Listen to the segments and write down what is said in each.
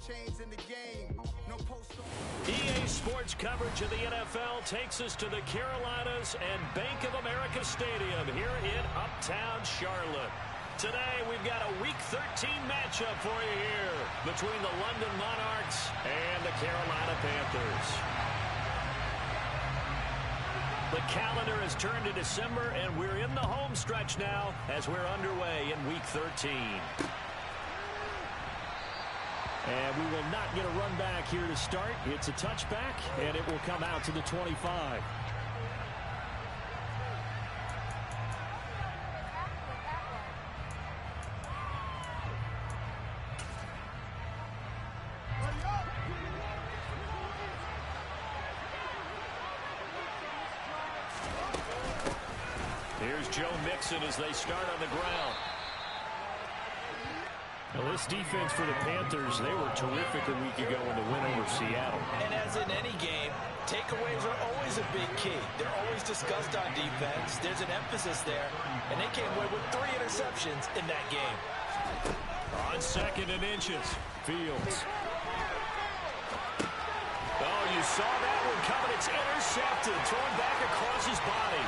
change in the game. No post. EA Sports coverage of the NFL takes us to the Carolinas and Bank of America Stadium here in Uptown Charlotte. Today, we've got a Week 13 matchup for you here between the London Monarchs and the Carolina Panthers. The calendar has turned to December, and we're in the home stretch now as we're underway in Week 13. And we will not get a run back here to start. It's a touchback, and it will come out to the 25. Here's Joe Mixon as they start on the ground. Well, this defense for the Panthers, they were terrific a week ago in the win over Seattle. And as in any game, takeaways are always a big key. They're always discussed on defense. There's an emphasis there, and they came away with 3 interceptions in that game. On 2nd and inches, Fields. Oh, you saw that one coming. It's intercepted, thrown back across his body.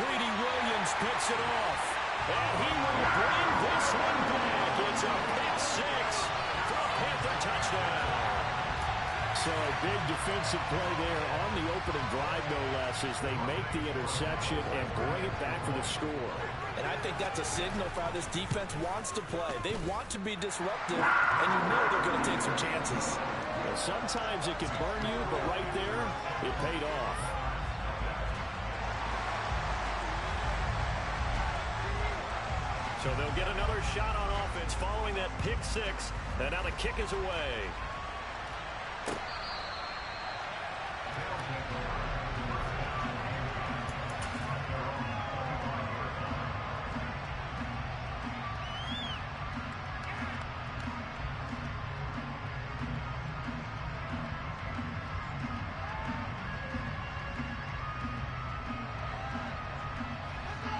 Greedy Williams picks it off. And he will bring this one back. It's a pick 6 for a Panther touchdown. So a big defensive play there on the opening drive, no less, as they make the interception and bring it back for the score. And I think that's a signal for how this defense wants to play. They want to be disruptive, and you know they're going to take some chances. Well, sometimes it can burn you, but right there, it paid off. So they'll get another shot on offense following that pick 6. And now the kick is away.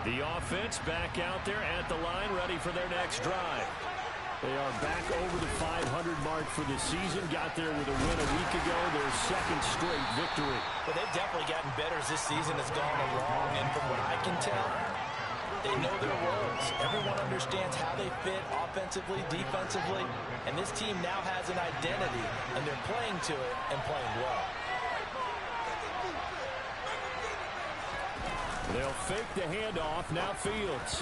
The offense back out there at the line, ready for their next drive. They are back over the 500 mark for the season. Got there with a win a week ago, their 2nd straight victory. Well, they've definitely gotten better as this season has gone along, and from what I can tell, they know their roles. Everyone understands how they fit offensively, defensively, and this team now has an identity, and they're playing to it and playing well. They'll fake the handoff. Now Fields.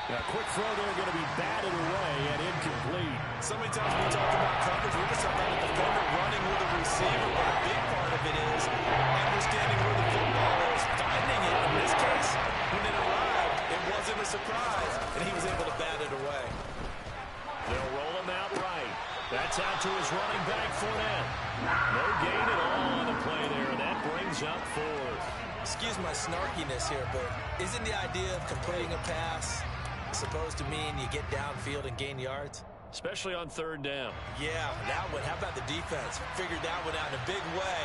A quick throw there, going to be batted away and incomplete. So many times we talk about coverage, we're just talking about the defender running with the receiver, but a big part of it is understanding where the football is, finding it. In this case, when it arrived, it wasn't a surprise, and he was able to bat it away. They'll roll him out right. That's out to his running back, Fournette. No gain at all on the play there, and that brings up 4th. Excuse my snarkiness here, but isn't the idea of completing a pass supposed to mean you get downfield and gain yards? Especially on 3rd down. Yeah, that one. How about the defense? Figured that one out in a big way.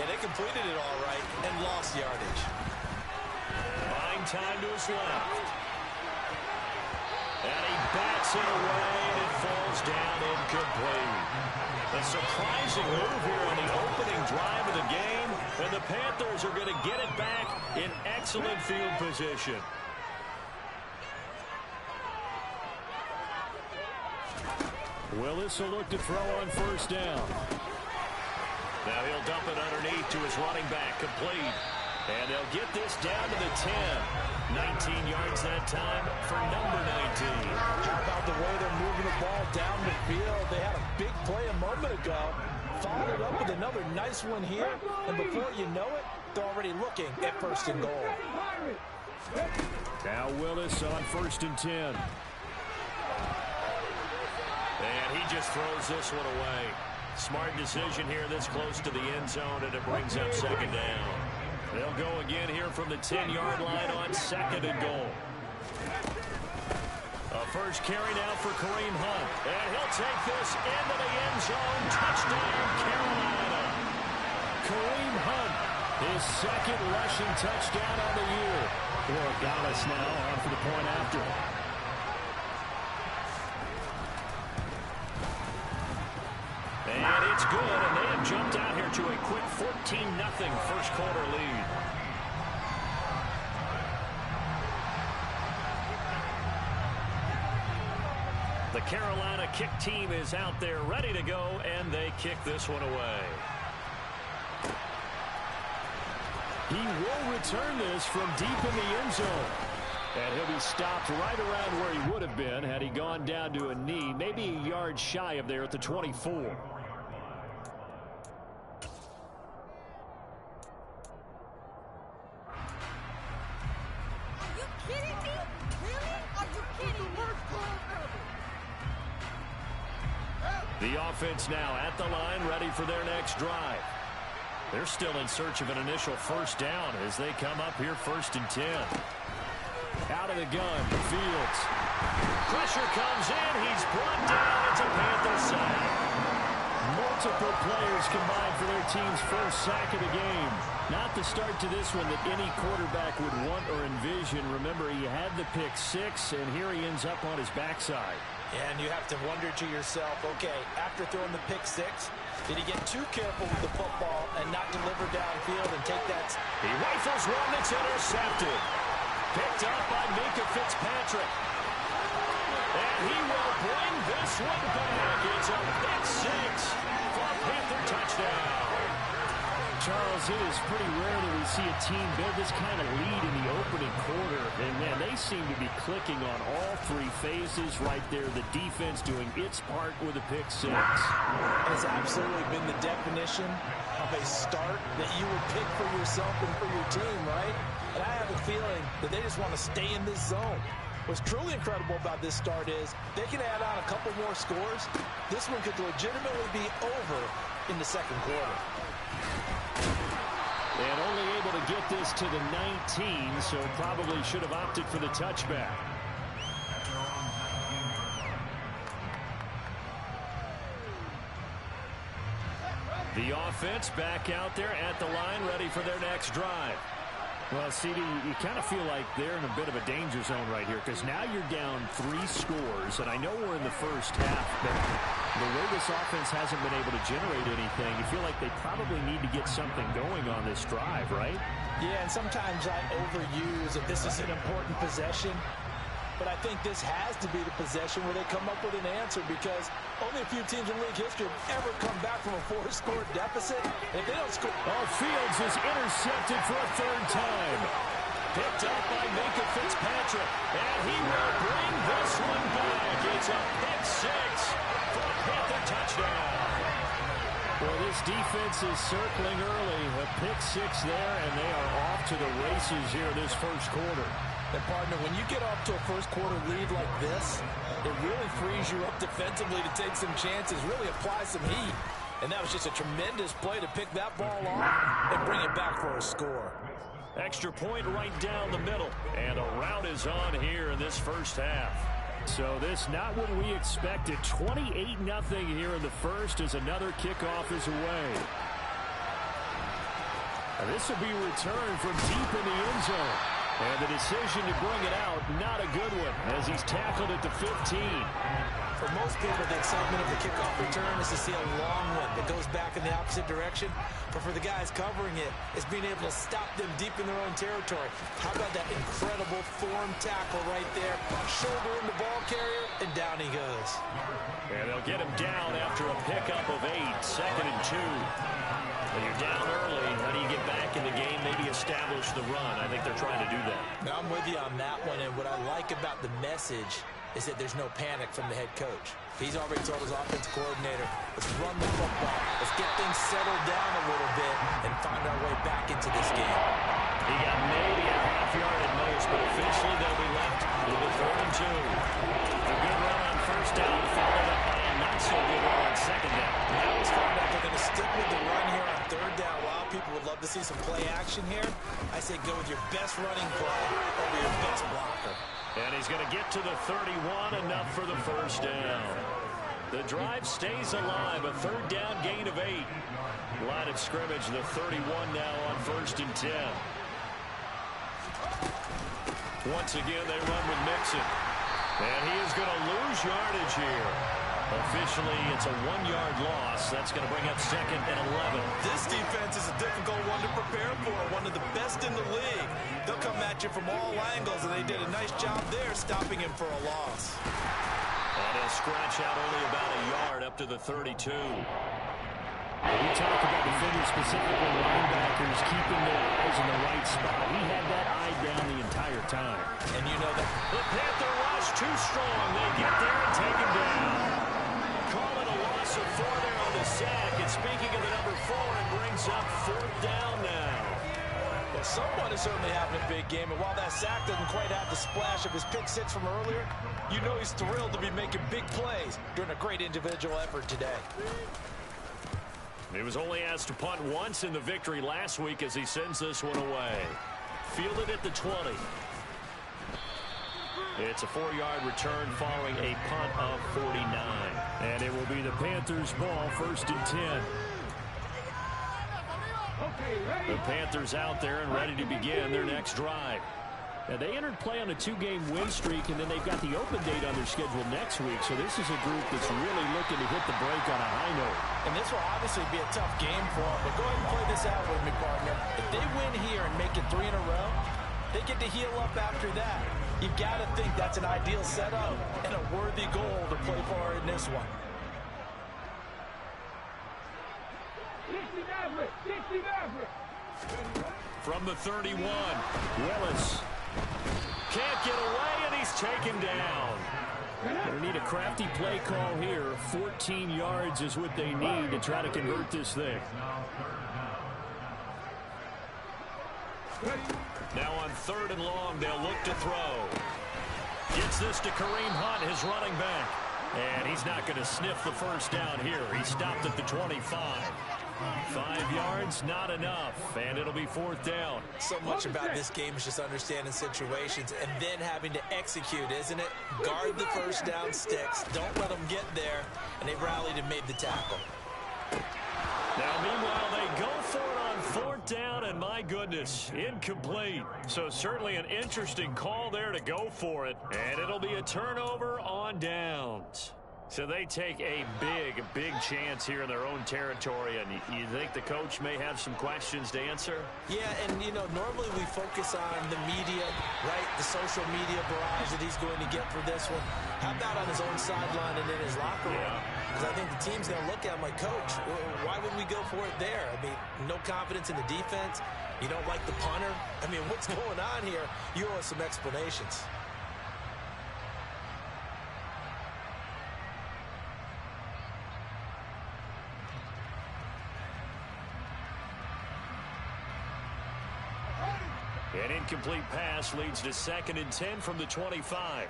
Yeah, they completed it all right and lost yardage. Buying time to his left. And he bats it away, and it falls down incomplete. A surprising move here on the opening drive of the game, and the Panthers are going to get it back in excellent field position. Willis will look to throw on 1st down. Now he'll dump it underneath to his running back, complete. And they'll get this down to the 10. 19 yards that time for number 19. How about the way they're moving the ball down the field? They had a big play a moment ago. Followed it up with another nice one here. And before you know it, they're already looking at 1st and goal. Now Willis on 1st and 10. And he just throws this one away. Smart decision here this close to the end zone, and it brings up 2nd down. They'll go again here from the 10-yard line on 2nd and goal. A first carry now for Kareem Hunt. And he'll take this into the end zone. Touchdown, Carolina. Kareem Hunt, his 2nd rushing touchdown on the year. Gonzalez now on for the point after. It's good, and they have jumped out here to a quick 14-0 first quarter lead. The Carolina kick team is out there ready to go, and they kick this one away. He will return this from deep in the end zone. And he'll be stopped right around where he would have been had he gone down to a knee, maybe a yard shy of there at the 24. Are you kidding me? Really? Are you kidding me? The offense now at the line, ready for their next drive. They're still in search of an initial first down as they come up here 1st and 10. Out of the gun, Fields. Pressure comes in. He's brought down. It's a Panther sack. Multiple players combined for their team's first sack of the game. Not the start to this one that any quarterback would want or envision. Remember, he had the pick 6, and here he ends up on his backside. And you have to wonder to yourself, okay, after throwing the pick 6, did he get too careful with the football and not deliver downfield and take that? He rifles one that's intercepted. Picked up by Minkah Fitzpatrick. And he will bring this one back. It's a pick 6 for a Panther touchdown. Charles, it is pretty rare that we see a team build this kind of lead in the opening quarter. And, man, they seem to be clicking on all 3 phases right there. The defense doing its part with a pick 6. It's absolutely been the definition of a start that you would pick for yourself and for your team, right? And I have a feeling that they just want to stay in this zone. What's truly incredible about this start is they can add on a couple more scores. This one could legitimately be over in the second quarter. And only able to get this to the 19, so probably should have opted for the touchback. The offense back out there at the line, ready for their next drive. Well, CD, you kind of feel like they're in a bit of a danger zone right here because now you're down 3 scores, and I know we're in the first half, but the way this offense hasn't been able to generate anything, you feel like they probably need to get something going on this drive, right? Yeah, and sometimes I overuse that this is an important possession, but I think this has to be the possession where they come up with an answer because only a few teams in league history have ever come back from a 4-score deficit. And if they don't score... Oh, Fields is intercepted for a 3rd time. Picked up by Minkah Fitzpatrick. And he will bring this one back. It's a pick 6 for a Panther touchdown. Well, this defense is circling early. A pick 6 there, and they are off to the races here this first quarter. And, partner, when you get off to a first-quarter lead like this, it really frees you up defensively to take some chances, really apply some heat. And that was just a tremendous play to pick that ball off and bring it back for a score. Extra point right down the middle. And a rout is on here in this first half. So this not what we expected. 28-0 here in the first as another kickoff is away. And this will be returned from deep in the end zone. And the decision to bring it out, not a good one, as he's tackled at the 15. For most people, the excitement of the kickoff return is to see a long one that goes back in the opposite direction. But for the guys covering it, it's being able to stop them deep in their own territory. How about that incredible form tackle right there? Shoulder in the ball carrier, and down he goes. And they'll get him down after a pickup of 8, 2nd and 2. When you're down early, how do you get back in the game, maybe establish the run? I think they're trying to do that. Now, I'm with you on that one, and what I like about the message is that there's no panic from the head coach. He's already told his offensive coordinator, let's run the football, let's get things settled down a little bit, and find our way back into this game. He got maybe a half yard at most, but officially they'll be left with a 4th and 2. A good run on first down, followed up by a not-so-good run on second down. I always find out they're going to stick with the run here on 3rd down. A lot of people would love to see some play action here. I say go with your best running play over your best blocker. And he's going to get to the 31, enough for the first down. The drive stays alive, a 3rd down gain of 8. Line of scrimmage, the 31 now on 1st and 10. Once again, they run with Mixon. And he is going to lose yardage here. Officially, it's a 1-yard loss. That's going to bring up 2nd and 11. This defense is a difficult one to prepare for, one of the best in the league. They'll come at you from all angles, and they did a nice job there stopping him for a loss. And he'll scratch out only about a yard up to the 32. We talk about defenders, specifically linebackers, keeping their eyes in the right spot. He had that eye down the entire time. And you know that the Panther rush too strong. They get there and take him down. Call it a loss of 4 there on the sack. And speaking of the number 4, it brings up 4th down now. Well, someone is certainly having a big game. And while that sack doesn't quite have the splash of his pick 6 from earlier, you know he's thrilled to be making big plays during a great individual effort today. He was only asked to punt once in the victory last week as he sends this one away. Fielded at the 20. It's a 4-yard return following a punt of 49. And it will be the Panthers' ball, 1st and 10. The Panthers out there and ready to begin their next drive. Now, they entered play on a 2-game win streak, and then they've got the open date on their schedule next week. So this is a group that's really looking to hit the break on a high note. And this will obviously be a tough game for them. But go ahead and play this out with me, partner. If they win here and make it 3 in a row, they get to heal up after that. You've got to think that's an ideal setup and a worthy goal to play for in this one. From the 31, Willis can't get away, and he's taken down. They need a crafty play call here. 14 yards is what they need to try to convert this thing. Now on 3rd and long, they'll look to throw. Gets this to Kareem Hunt, his running back. And he's not going to sniff the 1st down here. He stopped at the 25. 5 yards, not enough, and it'll be 4th down. So much about this game is just understanding situations and then having to execute, isn't it? Guard the 1st down sticks, don't let them get there, and they rallied and made the tackle. Now, meanwhile, they go for it on 4th down, and my goodness, incomplete. So certainly an interesting call there to go for it, and it'll be a turnover on downs. So they take a big chance here in their own territory, and you think the coach may have some questions to answer? Yeah, and, you know, normally we focus on the media, right, the social media barrage that he's going to get for this one. How about on his own sideline and in his locker room? Because I think the team's going to look at him like, Coach, why would we go for it there? I mean, no confidence in the defense. You don't like the punter. I mean, what's going on here? You owe us some explanations. An incomplete pass leads to 2nd and 10 from the 25.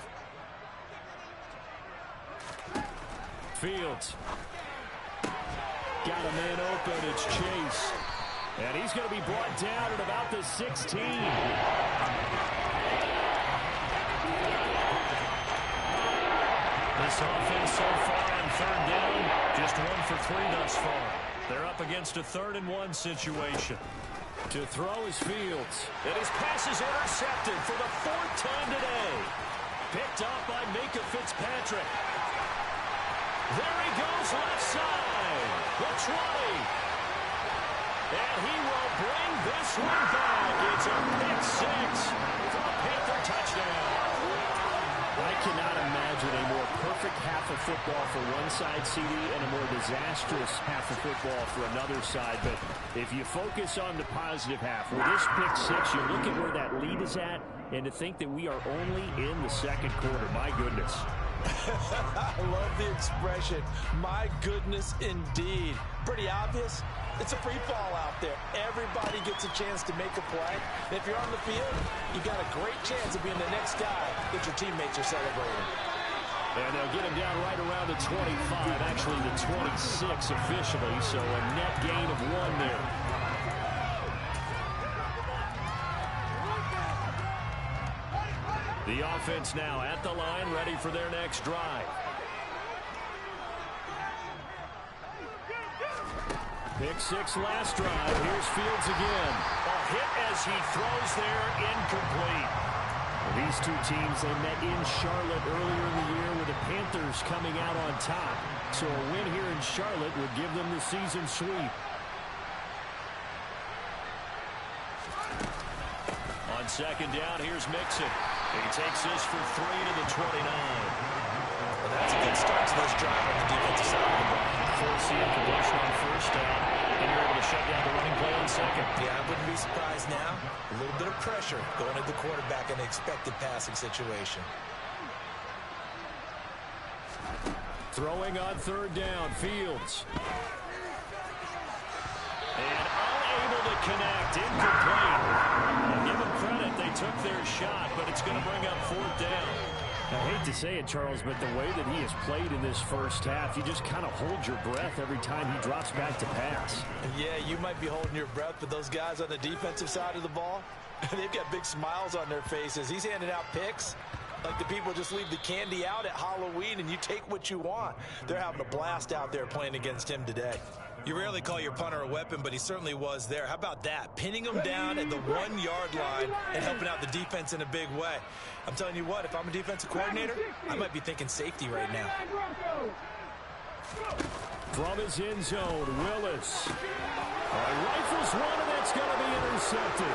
Fields. Got a man open. It's Chase. And he's going to be brought down at about the 16. This offense so far on 3rd down, just 1 for 3 thus far. They're up against a 3rd and 1 situation. To throw is Fields. And his pass is intercepted for the 4th time today. Picked up by Micah Fitzpatrick. There he goes left side. The 20. And he will bring this one back. It's a pick 6 for a Panther touchdown. I cannot imagine a more perfect half of football for one side, CD, and a more disastrous half of football for another side. But if you focus on the positive half, with this pick 6, you look at where that lead is at, and to think that we are only in the 2nd quarter. My goodness. I love the expression, my goodness indeed. Pretty obvious. It's a free fall out there. Everybody gets a chance to make a play. And if you're on the field, you got a great chance of being the next guy that your teammates are celebrating. And they'll get him down right around the 25, actually the 26 officially, so a net gain of 1 there. The offense now at the line, ready for their next drive. Pick 6 last drive. Here's Fields again. A hit as he throws there, incomplete. These two teams, they met in Charlotte earlier in the year where the Panthers Panthers coming out on top. So a win here in Charlotte would give them the season sweep. On second down, here's Mixon. He takes this for 3 to the 29. Well, that's a good start to this drive on the defensive side of the ball. Forcing conversion on first down, and you're able to shut down the running play on second. Yeah, I wouldn't be surprised now. A little bit of pressure going at the quarterback in the expected passing situation. Throwing on third down, Fields. And unable to connect, incomplete. I'll give them credit, they took their shot, but it's going to bring up fourth down. I hate to say it, Charles, but the way that he has played in this first half, you just kind of hold your breath every time he drops back to pass. Yeah, you might be holding your breath, but those guys on the defensive side of the ball, they've got big smiles on their faces. He's handing out picks like the people just leave the candy out at Halloween and you take what you want. They're having a blast out there playing against him today. You rarely call your punter a weapon, but he certainly was there. How about that? Pinning him down at the 1-yard line and helping out the defense in a big way. I'm telling you what, if I'm a defensive coordinator, I might be thinking safety right now. From his end zone, Willis. Rifles one, and that's going to be intercepted.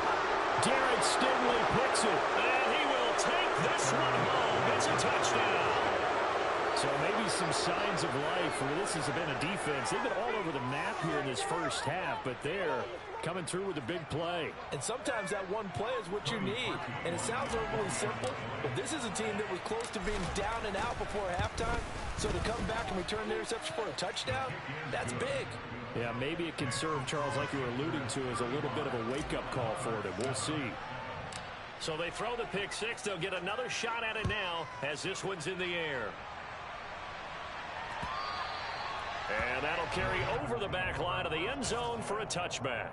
Derek Stingley picks it, and he will take this one home. It's a touchdown. So maybe some signs of life where this has been a defense. They've been all over the map here in this first half, but they're coming through with a big play. And sometimes that one play is what you need. And it sounds overly simple, but this is a team that was close to being down and out before halftime. So to come back and return the interception for a touchdown, that's big. Yeah, maybe it can serve, Charles, like you were alluding to, as a little bit of a wake-up call for them. We'll see. So they throw the pick six. They'll get another shot at it now as this one's in the air. And that'll carry over the back line of the end zone for a touchback.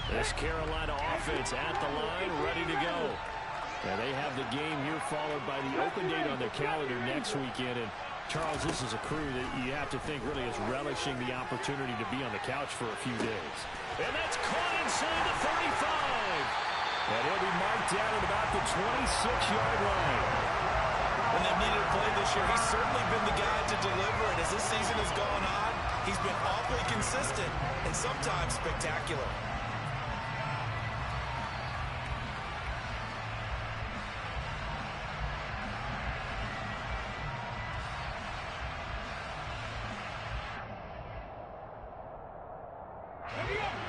This Carolina offense at the line, ready to go. And they have the game here followed by the open date on their calendar next weekend. And Charles, this is a crew that you have to think really is relishing the opportunity to be on the couch for a few days. And that's caught inside the 35. And he'll be marked down at about the 26-yard line. When they've needed a play this year, he's certainly been the guy to deliver. And as this season has gone on, he's been awfully consistent and sometimes spectacular.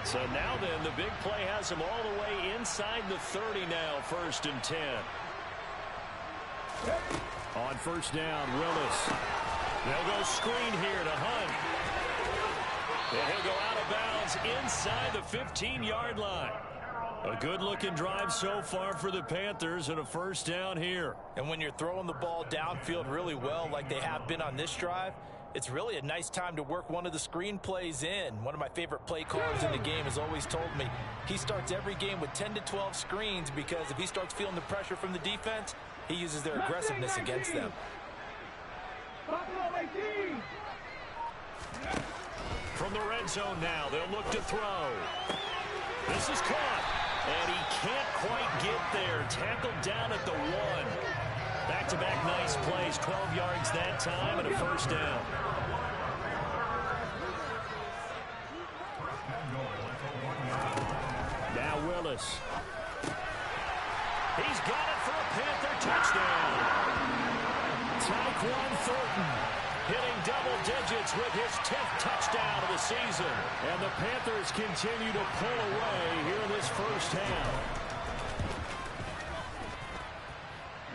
So now then, the big play has him all the way inside the 30 now, 1st and 10. On first down, Willis. They'll go screen here to Hunt. And he'll go out of bounds inside the 15-yard line. A good-looking drive so far for the Panthers and a first down here. And when you're throwing the ball downfield really well like they have been on this drive, it's really a nice time to work one of the screen plays in. One of my favorite play callers in the game has always told me he starts every game with 10 to 12 screens because if he starts feeling the pressure from the defense, he uses their aggressiveness against them. From the red zone now, they'll look to throw. This is caught, and he can't quite get there. Tackled down at the 1. Back-to-back nice plays, 12 yards that time, and a first down. Now Willis. He's got it for a Panther touchdown. Tyquan Thornton hitting double digits with his 10th touchdown of the season. And the Panthers continue to pull away here in this first half.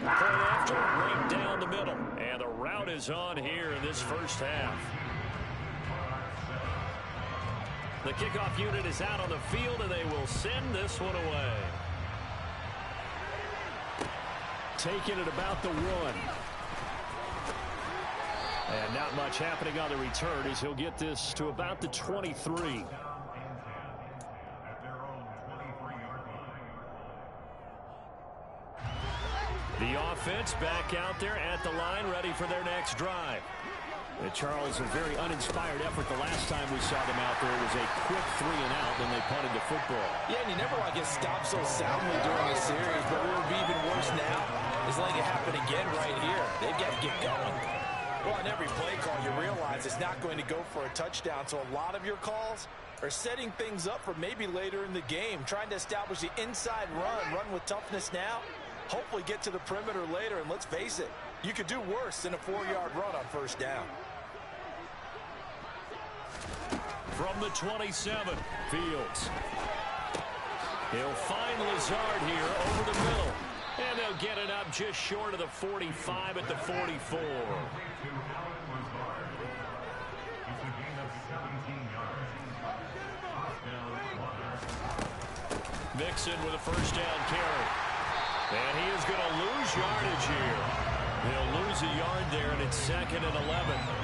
Point after, right down the middle. And the route is on here in this first half. The kickoff unit is out on the field, and they will send this one away. Taking it about the 1. And not much happening on the return as he'll get this to about the 23. The offense back out there at the line, ready for their next drive. Charles, a very uninspired effort the last time we saw them out there. It was a quick 3 and out, then they punted the football. Yeah, and you never want to get stopped so soundly during a series, but what would be even worse now is letting it happen again right here. They've got to get going. Well, on every play call, you realize it's not going to go for a touchdown, so a lot of your calls are setting things up for maybe later in the game, trying to establish the inside run with toughness now, hopefully get to the perimeter later, and let's face it, you could do worse than a 4-yard run on first down. From the 27, Fields. He'll find Lazard here over the middle. And they'll get it up just short of the 45 at the 44. Mixon with a first down carry. And he is going to lose yardage here. He'll lose a yard there, and it's 2nd and 11.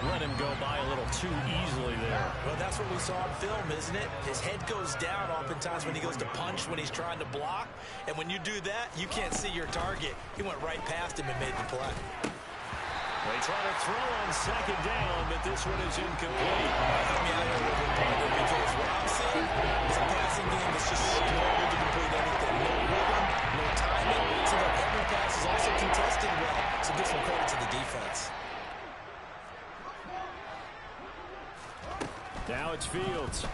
Let him go by a little too easily there. Well, that's what we saw on film, isn't it? His head goes down oftentimes when he goes to punch, when he's trying to block. And when you do that, you can't see your target. He went right past him and made the play. They try to throw on 2nd down, but this one is incomplete. Help me out here a little bit, partner, because what I'm seeing is a passing game that's just struggled to complete anything. No rhythm, no timing. So that every pass is also contested well. So give some credit to the defense. Now it's Fields.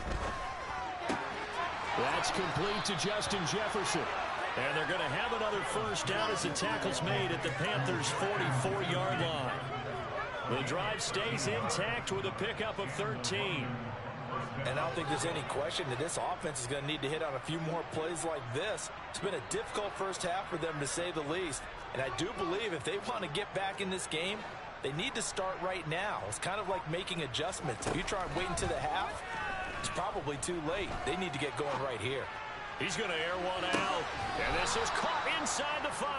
That's complete to Justin Jefferson. And they're going to have another first down as the tackle's made at the Panthers' 44-yard line. The drive stays intact with a pickup of 13. And I don't think there's any question that this offense is going to need to hit on a few more plays like this. It's been a difficult first half for them, to say the least. And I do believe if they want to get back in this game, they need to start right now. It's kind of like making adjustments. If you try and wait until the half, it's probably too late. They need to get going right here. He's going to air one out. And this is caught inside the 5.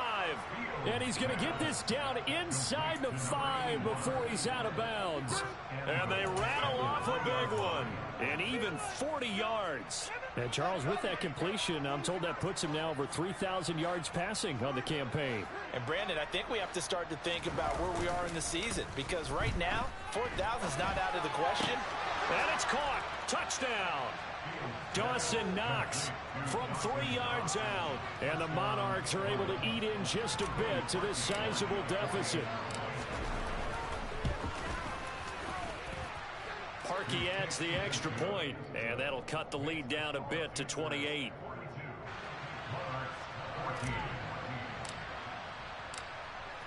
And he's going to get this down inside the 5 before he's out of bounds. And they rattle off a big one. And even 40 yards. And Charles, with that completion, I'm told that puts him now over 3,000 yards passing on the campaign. And Brandon, I think we have to start to think about where we are in the season. Because right now, 4,000 is not out of the question. And it's caught. Touchdown. Dawson Knox from 3 yards out. And the Monarchs are able to eat in just a bit to this sizable deficit. Parkey adds the extra point, and that'll cut the lead down a bit to 28.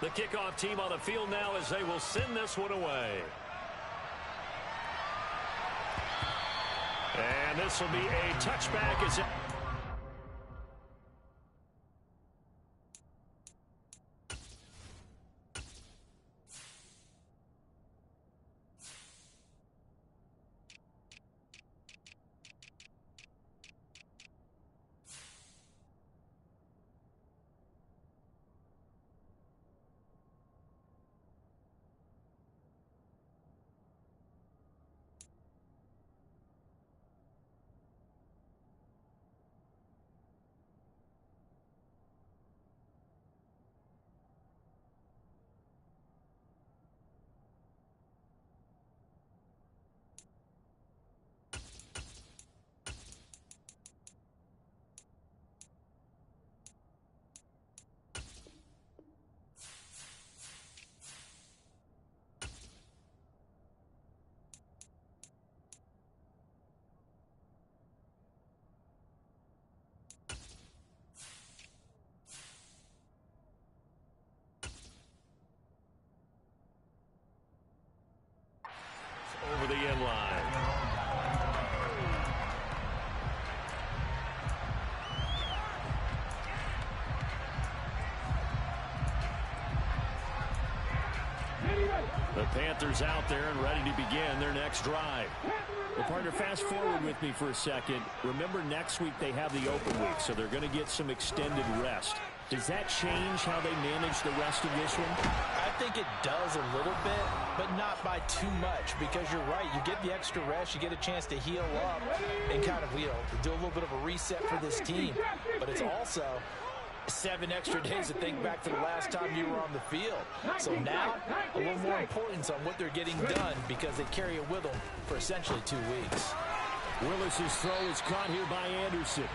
The kickoff team on the field now as they will send this one away. And this will be a touchback as it... over the end line. The Panthers out there and ready to begin their next drive. Well, partner, fast forward with me for a second. Remember, next week they have the open week, so they're going to get some extended rest. Does that change how they manage the rest of this one? I think it does a little bit, but not by too much, because you're right. You get the extra rest, you get a chance to heal up and kind of, do a little bit of a reset for this team. But it's also 7 extra days to think back to the last time you were on the field. So now, a little more importance on what they're getting done because they carry it with them for essentially 2 weeks. Willis's throw is caught here by Anderson.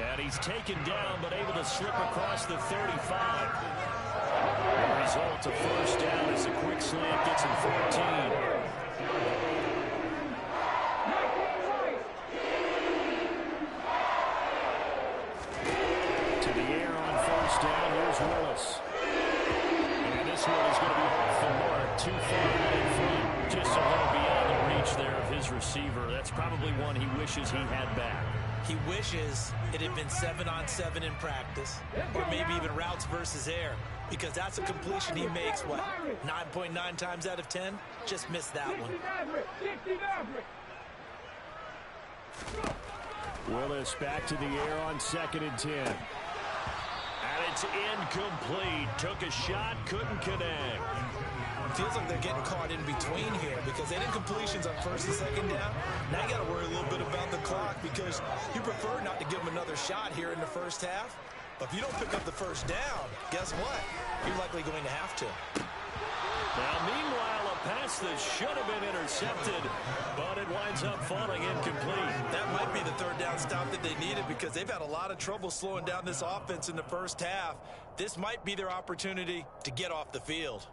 And he's taken down, but able to slip across the 35. The result, a first down as a quick slant gets him 14. To the air on first down, here's Willis. And this one is going to be off the mark, too far out in front. Just a little beyond the reach there of his receiver. That's probably one he wishes he had back. He wishes it had been 7-on-7 in practice, or maybe even routes versus air, because that's a completion he makes, what, 9.9 times out of 10? Just missed that one. Willis back to the air on 2nd and 10. And it's incomplete. Took a shot, couldn't connect. Feels like they're getting caught in between here because they did completions on 1st and 2nd down. Now you got to worry a little bit about the clock because you prefer not to give them another shot here in the first half. But if you don't pick up the first down, guess what? You're likely going to have to. Now, meanwhile, a pass that should have been intercepted, but it winds up falling incomplete. That might be the 3rd down stop that they needed because they've had a lot of trouble slowing down this offense in the first half. This might be their opportunity to get off the field.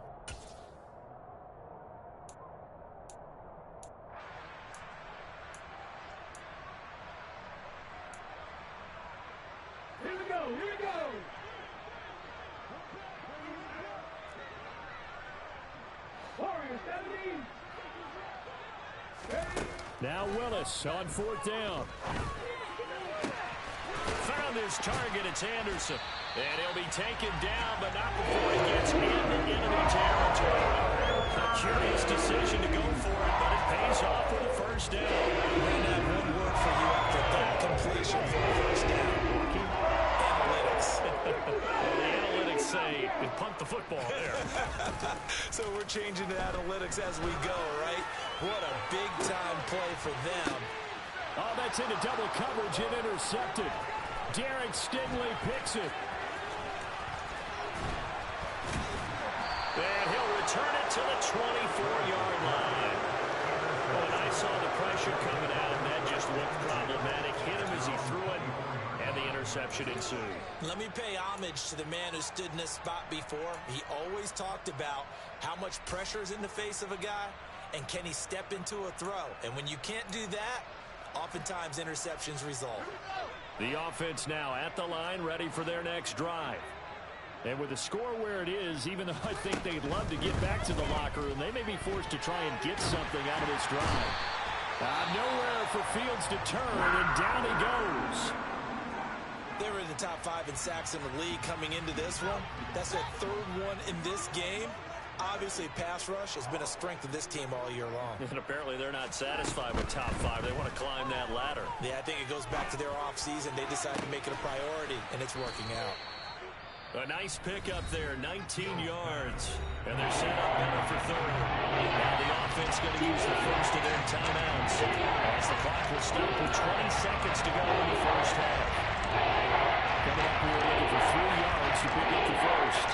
Now Willis on 4th down. Found his target, it's Anderson. And he'll be taken down, but not before he gets into enemy territory. A curious decision to go for it, but it pays off with a first down. We're going to have one word for you after that completion for a first down. Analytics. Well, the analytics say, punt the football there. So we're changing to analytics as we go, right? What a big-time play for them. Oh, that's into double coverage and intercepted. Derek Stingley picks it. And he'll return it to the 24-yard line. When I saw the pressure coming out, and that just looked problematic. Hit him as he threw it, and the interception ensued. Let me pay homage to the man who stood in this spot before. He always talked about how much pressure is in the face of a guy, and can he step into a throw? And when you can't do that, oftentimes interceptions result. The offense now at the line, ready for their next drive. And with the score where it is, even though I think they'd love to get back to the locker room, they may be forced to try and get something out of this drive. Nowhere for Fields to turn, and down he goes. They were in the top 5 in sacks in the league coming into this one. That's their 3rd one in this game. Obviously, pass rush has been a strength of this team all year long. And apparently they're not satisfied with top 5. They want to climb that ladder. Yeah, I think it goes back to their offseason. They decided to make it a priority, and it's working out. A nice pickup there, 19 yards. And they're set up better for 3rd. Now the offense going to use the first of their timeouts as the clock will stop with 20 seconds to go in the first half. Coming up, we're looking for 3 yards to pick up the first.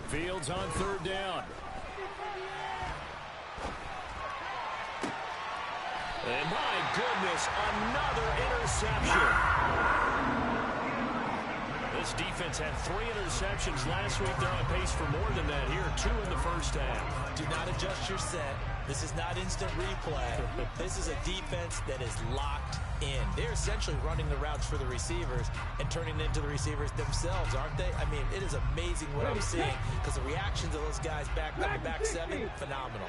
Fields on 3rd down. And my goodness, another interception. This defense had 3 interceptions last week. They're on pace for more than that here. 2 in the first half. Do not adjust your set. This is not instant replay. This is a defense that is locked in. They're essentially running the routes for the receivers and turning it into the receivers themselves, aren't they? I mean, it is amazing what I'm seeing because the reactions of those guys back on the back 7, phenomenal.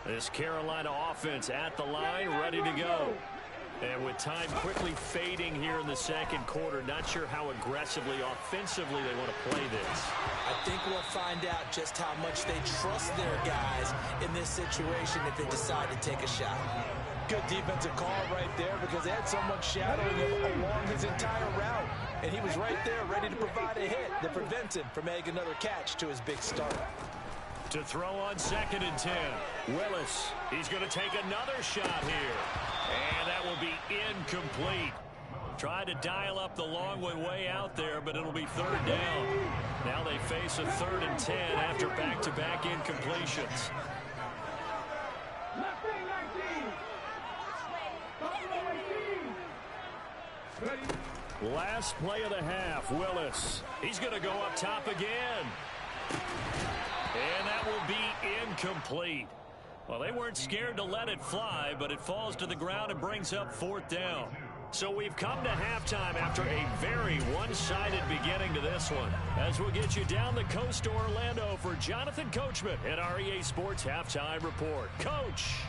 This Carolina offense at the line, ready to go. And with time quickly fading here in the second quarter, not sure how aggressively, offensively they want to play this. I think we'll find out just how much they trust their guys in this situation if they decide to take a shot. Good defensive call right there because they had someone shadowing him along his entire route. and he was right there ready to provide a hit that prevents him from adding another catch to his big start. To throw on 2nd and 10. Willis, he's going to take another shot here. And that will be incomplete. Tried to dial up the long way out there, but it'll be 3rd down. Now they face a 3rd and 10 after back-to-back incompletions. Last play of the half, Willis. He's going to go up top again. And that will be incomplete. Well, they weren't scared to let it fly, but it falls to the ground and brings up 4th down. So we've come to halftime after a very one-sided beginning to this one. As we'll get you down the coast to Orlando for Jonathan Coachman at our EA Sports Halftime Report. Coach.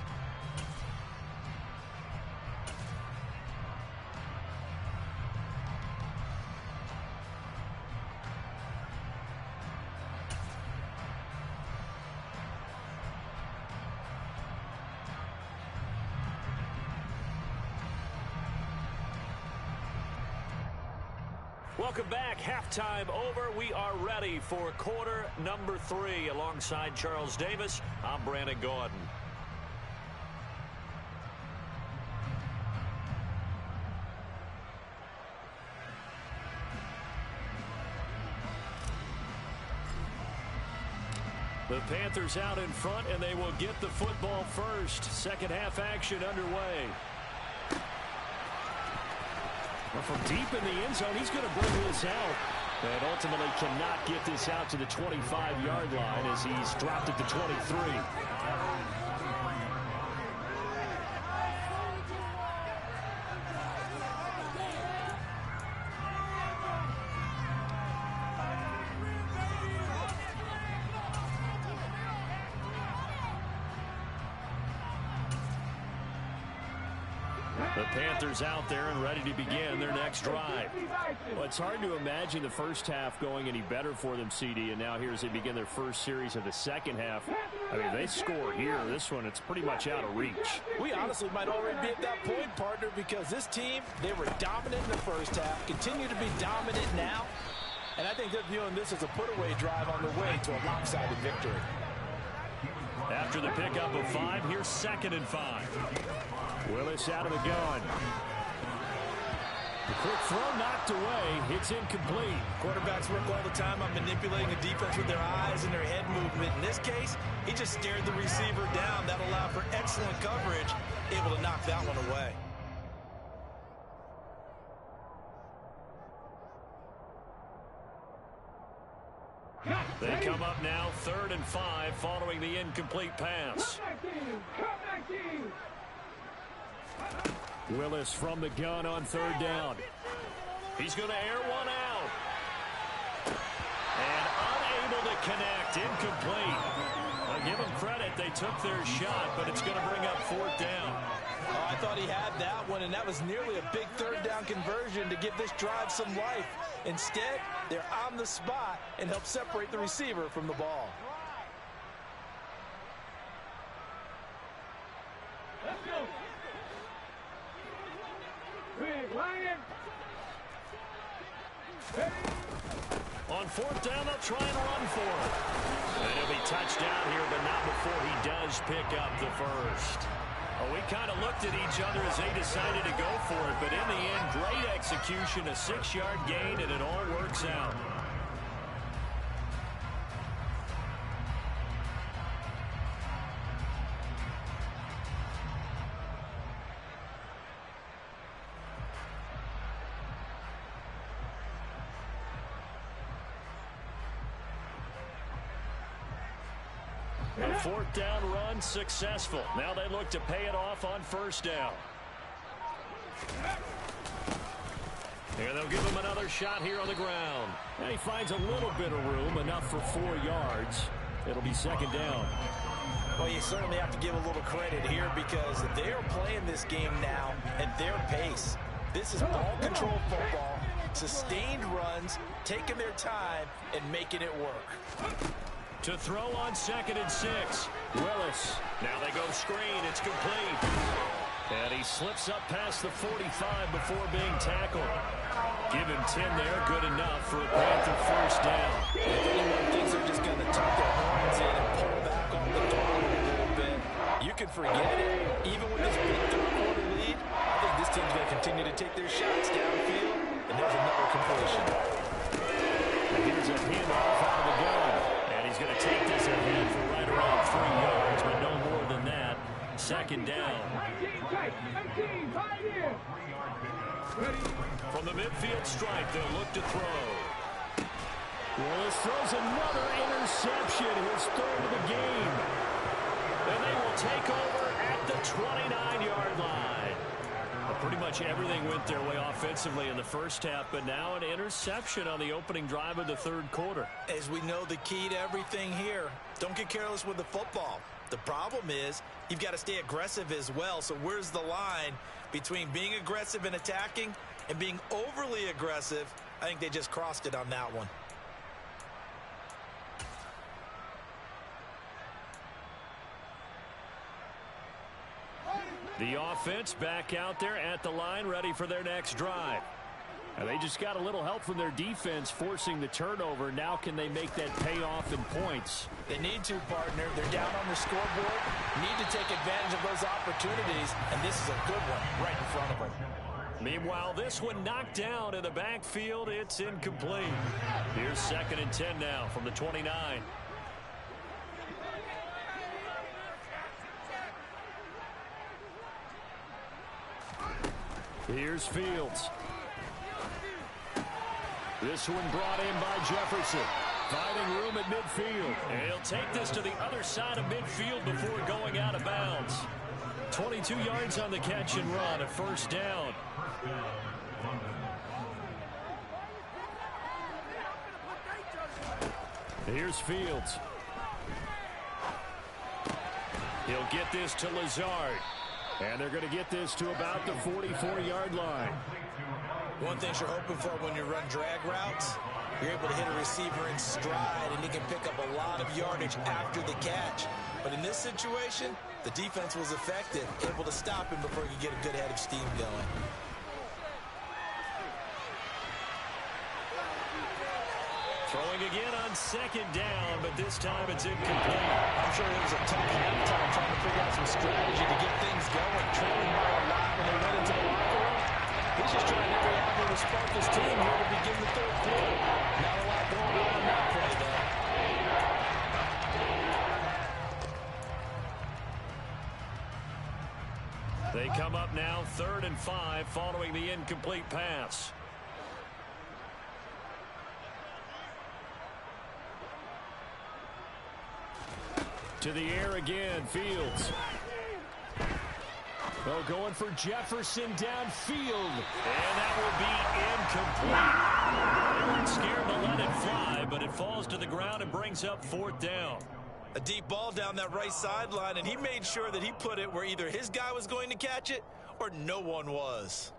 Welcome back. Halftime over. We are ready for quarter number 3. Alongside Charles Davis, I'm Brandon Gaudin. The Panthers out in front, and they will get the football first. Second half action underway. Well, from deep in the end zone, he's going to bring this out. And ultimately cannot get this out to the 25-yard line as he's dropped at the 23. The Panthers out there and ready to begin their next drive. Well, it's hard to imagine the first half going any better for them, CD, and now here as they begin their first series of the second half. I mean, they score here. This one, it's pretty much out of reach. We honestly might already be at that point, partner, because this team, they were dominant in the first half, continue to be dominant now, and I think they're viewing this as a put-away drive on the way to a lopsided victory. After the pickup of 5, here's 2nd and 5. Willis out of the gun. The quick throw knocked away. It's incomplete. Quarterbacks work all the time on manipulating the defense with their eyes and their head movement. In this case, he just stared the receiver down. That allowed for excellent coverage, able to knock that one away. They come up now 3rd and 5 following the incomplete pass. Willis from the gun on 3rd down. He's going to air one out. And unable to connect. Incomplete. I'll give them credit. They took their shot, but it's going to bring up 4th down. Oh, I thought he had that one, and that was nearly a big 3rd down conversion to give this drive some life. Instead, they're on the spot and help separate the receiver from the ball. Let's go. Big Lion. On 4th down, they'll try and run for it. And he'll be touched down here, but not before he does pick up the first. Well, we kind of looked at each other as they decided to go for it, but in the end, great execution, a 6-yard gain, and it all works out. A 4th down run successful. Now they look to pay it off on 1st down. And they'll give him another shot here on the ground. And he finds a little bit of room, enough for 4 yards. It'll be 2nd down. Well, you certainly have to give a little credit here because they are playing this game now at their pace. This is ball control football, sustained runs, taking their time, and making it work. To throw on 2nd and 6. Willis. Now they go screen. It's complete. And he slips up past the 45 before being tackled. Give him 10 there, good enough for a Panther first down. If anyone thinks they're just going to tuck their horns in and pull back on the throttle a little bit, you can forget it. Even with this big third-quarter lead, I think this team's going to continue to take their shots downfield, and there's another completion. And here's a handoff out of the gun. And he's going to take this ahead for right around 3 yards, but no more than that. Second down. From the midfield stripe, they'll look to throw. Willis throws another interception, his third of the game. And they will take over at the 29-yard line. Pretty much everything went their way offensively in the first half, but now an interception on the opening drive of the third quarter. As we know, the key to everything here, don't get careless with the football. The problem is you've got to stay aggressive as well. So where's the line between being aggressive and attacking and being overly aggressive? I think they just crossed it on that one. The offense back out there at the line, ready for their next drive. And they just got a little help from their defense forcing the turnover. Now can they make that pay off in points? They need to, partner. They're down on the scoreboard. Need to take advantage of those opportunities, and this is a good one right in front of them. Meanwhile, this one knocked down in the backfield. It's incomplete. Here's 2nd and 10 now from the 29. Here's Fields. This one brought in by Jefferson. Finding room at midfield. And he'll take this to the other side of midfield before going out of bounds. 22 yards on the catch and run, a first down. Here's Fields. He'll get this to Lazard. And they're going to get this to about the 44-yard line. One thing you're hoping for when you run drag routes, you're able to hit a receiver in stride, and he can pick up a lot of yardage after the catch. But in this situation, the defense was effective, able to stop him before he could get a good head of steam going. Throwing again on 2nd down, but this time it's incomplete. I'm sure it was a tough halftime trying to figure out some strategy to get things going. Trailing by a lot when they went into the locker room. He's just trying every avenue to spark his team here to begin the third quarter. Not a lot going on that play, though. They come up now 3rd and 5 following the incomplete pass. To the air again, Fields. Oh, going for Jefferson downfield. And that will be incomplete. They weren't scared to let it fly, but it falls to the ground and brings up 4th down. A deep ball down that right sideline, and he made sure that he put it where either his guy was going to catch it or no one was.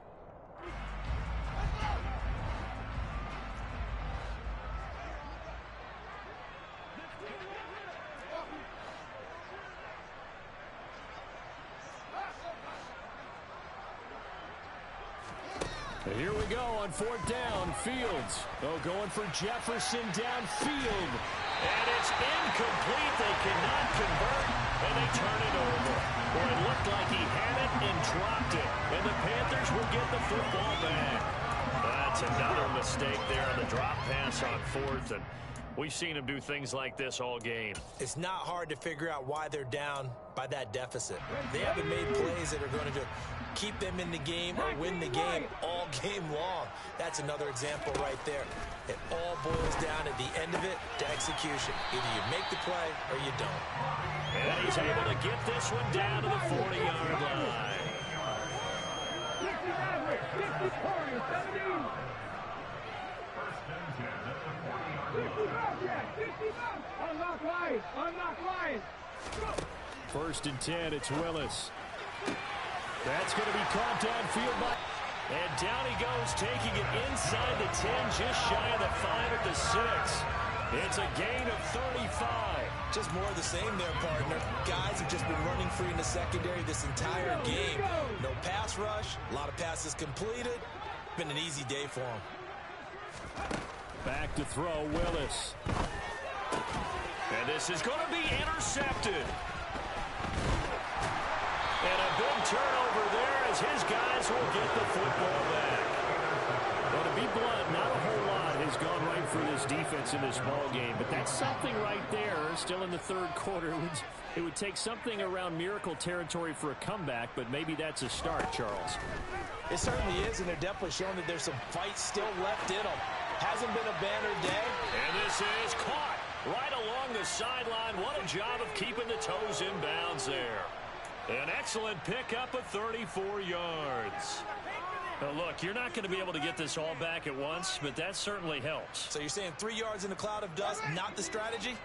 Here we go on 4th down. Fields. Oh, going for Jefferson downfield. And it's incomplete. They cannot convert, and they turn it over. Well, it looked like he had it and dropped it. And the Panthers will get the football back. That's another mistake there on the drop pass on 4th. And we've seen him do things like this all game. It's not hard to figure out why they're down by that deficit. They haven't made plays that are going to keep them in the game or win the game all game long. That's another example right there. It all boils down at the end of it to execution. Either you make the play or you don't. And he's able to get this one down to the 40-yard line. First and 10, it's Willis. That's going to be caught downfield by... And down he goes, taking it inside the 10, just shy of the 5 at the 6. It's a gain of 35. Just more of the same there, partner. Guys have just been running free in the secondary this entire game. No pass rush, a lot of passes completed. Been an easy day for them. Back to throw, Willis. And this is going to be intercepted. And a big turnover there as his guys will get the football back. Well, to be blunt, not a whole lot has gone right for this defense in this ball game, but that's something right there. Still in the third quarter. It would take something around miracle territory for a comeback, but maybe that's a start, Charles. It certainly is, and they're definitely showing that there's some fight still left in them. Hasn't been a banner day. And this is caught right along the sideline. What a job of keeping the toes in bounds there. An excellent pickup of 34 yards. Now look, you're not going to be able to get this all back at once, but that certainly helps. So you're saying 3 yards in a cloud of dust, not the strategy?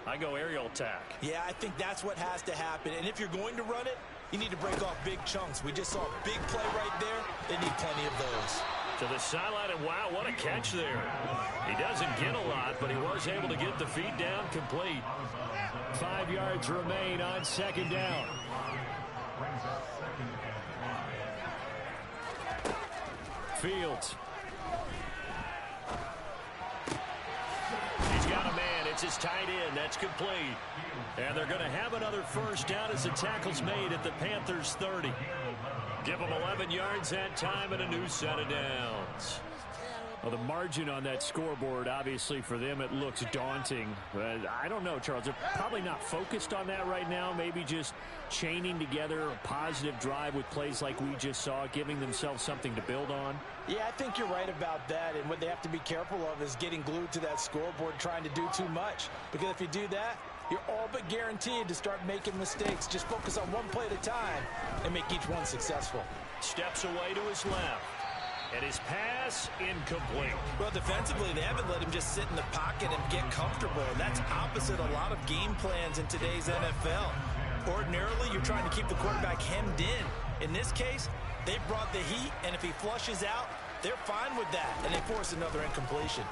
I go aerial attack. Yeah, I think that's what has to happen. And if you're going to run it, you need to break off big chunks. We just saw a big play right there. They need plenty of those. To the sideline, and wow, what a catch there. He doesn't get a lot, but he was able to get the feet down complete. 5 yards remain on second down. Fields. He's got a man. It's his tight end. That's complete. And they're going to have another first down as the tackle's made at the Panthers' 30. Give them 11 yards that time and a new set of downs. Well, the margin on that scoreboard, obviously, for them, it looks daunting. But I don't know, Charles. They're probably not focused on that right now. Maybe just chaining together a positive drive with plays like we just saw, giving themselves something to build on. Yeah, I think you're right about that. And what they have to be careful of is getting glued to that scoreboard, trying to do too much. Because if you do that, you're all but guaranteed to start making mistakes. Just focus on one play at a time and make each one successful. Steps away to his left. And his pass incomplete. Well, defensively, they haven't let him just sit in the pocket and get comfortable. And that's opposite a lot of game plans in today's NFL. Ordinarily, you're trying to keep the quarterback hemmed in. In this case, they brought the heat, and if he flushes out, they're fine with that, and they force another incompletion.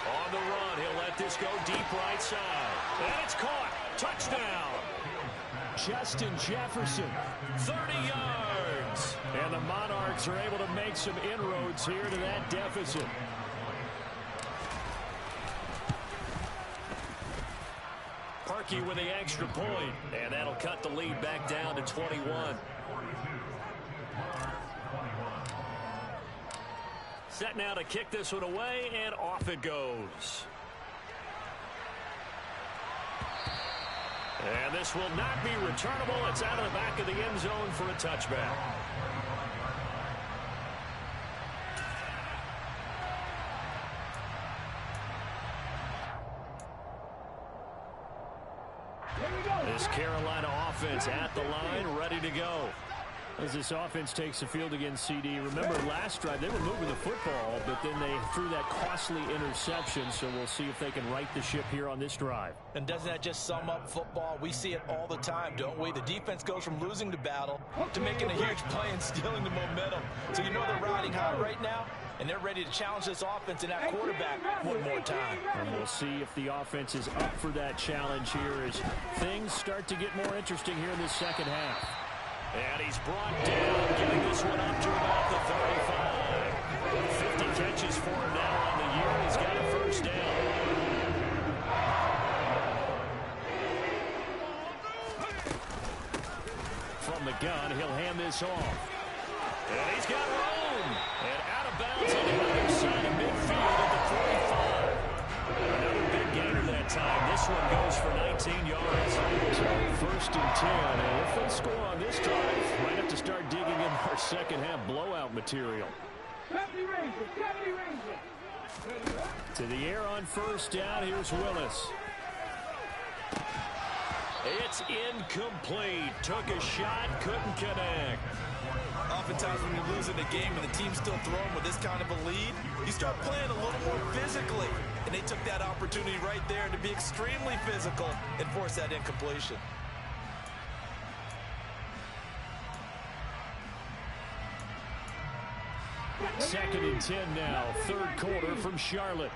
On the run, he'll let this go deep right side. And it's caught. Touchdown. Justin Jefferson. 30 yards. And the Monarchs are able to make some inroads here to that deficit. Parkey with the extra point. And that'll cut the lead back down to 21. Set now to kick this one away, and off it goes. And this will not be returnable. It's out of the back of the end zone for a touchback. This Carolina offense at the line, ready to go. As this offense takes the field against CD. Remember, last drive, they were moving the football, but then they threw that costly interception, so we'll see if they can right the ship here on this drive. And doesn't that just sum up football? We see it all the time, don't we? The defense goes from losing the battle to making a huge play and stealing the momentum. So you know they're riding high right now, and they're ready to challenge this offense and that quarterback one more time. And we'll see if the offense is up for that challenge here as things start to get more interesting here in this second half. And he's brought down, giving this one up to about the 35. 50 catches for him now on the year. He's got a first down. From the gun, he'll hand this off. And he's got room. And out of bounds on the other side of midfield at the 45. Another big gainer that time. This one goes for 19 yards. So first and 10. And if they score on this drive, might have to start digging in our second half blowout material. To the air on first down. Here's Willis. It's incomplete. Took a shot, couldn't connect. Oftentimes when you're losing a game and the team's still throwing with this kind of a lead, you start playing a little more physically. And they took that opportunity right there to be extremely physical and force that incompletion. Second and 10 now, third quarter from Charlotte.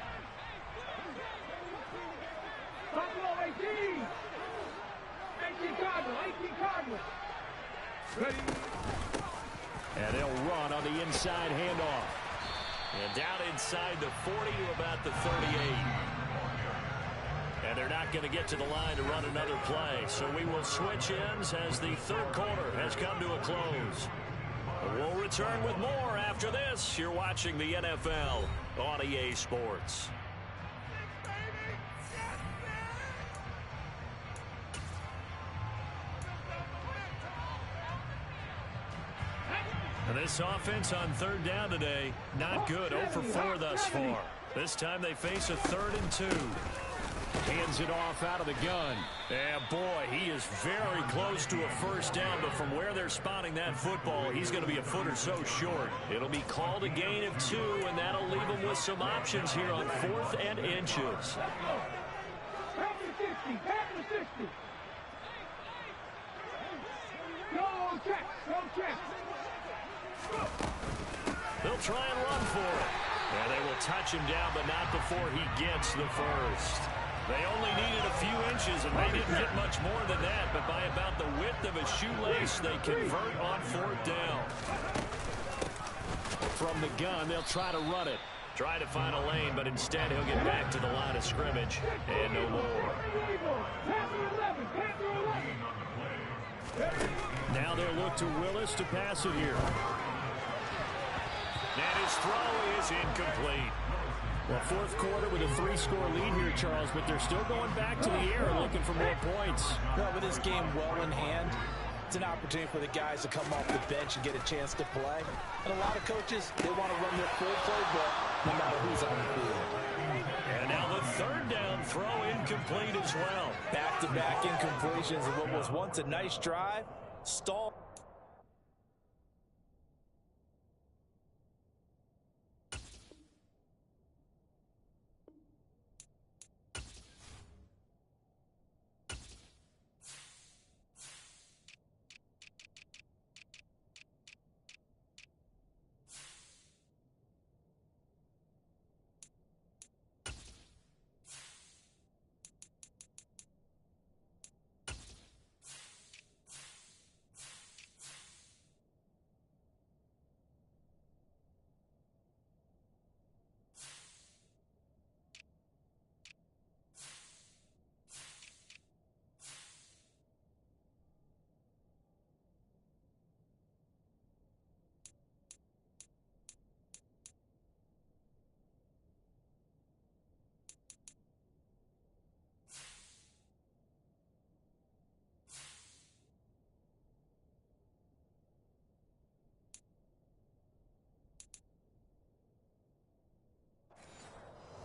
Buffalo 18. 18 Cardinal. 18 Cardinal. Ready. And they'll run on the inside handoff. And down inside the 40 to about the 38. And they're not going to get to the line to run another play. So we will switch ends as the third quarter has come to a close. We'll return with more after this. You're watching the NFL on EA Sports. And this offense on third down today, not good. 0 for 4 thus far. This time they face a 3rd and 2. Hands it off out of the gun. And boy, he is very close to a first down, but from where they're spotting that football, he's going to be a foot or so short. It'll be called a gain of 2, and that'll leave him with some options here on 4th and inches. They'll try and run for it. And they will touch him down, but not before he gets the first. They only needed a few inches, and they didn't get much more than that, but by about the width of a shoelace, they convert on 4th down. From the gun, they'll try to run it. Try to find a lane, but instead he'll get back to the line of scrimmage, and no more. Now they'll look to Willis to pass it here. And his throw is incomplete. Well, fourth quarter with a 3-score lead here, Charles, but they're still going back to the air and looking for more points. Well, with this game well in hand, it's an opportunity for the guys to come off the bench and get a chance to play. And a lot of coaches, they want to run their full playbook no matter who's on the field. And now the 3rd down throw incomplete as well. Back-to-back incompletions of what was once a nice drive. Stall.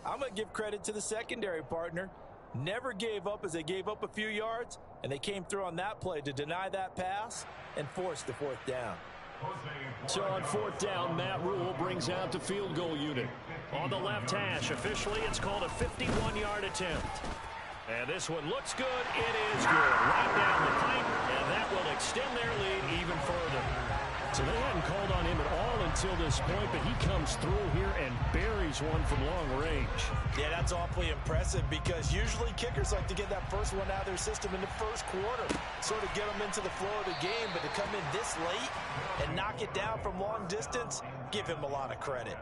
I'm going to give credit to the secondary partner. Never gave up as they gave up a few yards, and they came through on that play to deny that pass and force the 4th down. So on 4th down, Matt Rule brings out the field goal unit. On the left hash, officially it's called a 51-yard attempt. And this one looks good. It is good. Right down the pipe, and that will extend their lead even further. So they hadn't called on him at all until this point, but he comes through here and buries one from long range. Yeah, that's awfully impressive because usually kickers like to get that first one out of their system in the first quarter, sort of get them into the flow of the game, but to come in this late and knock it down from long distance, give him a lot of credit.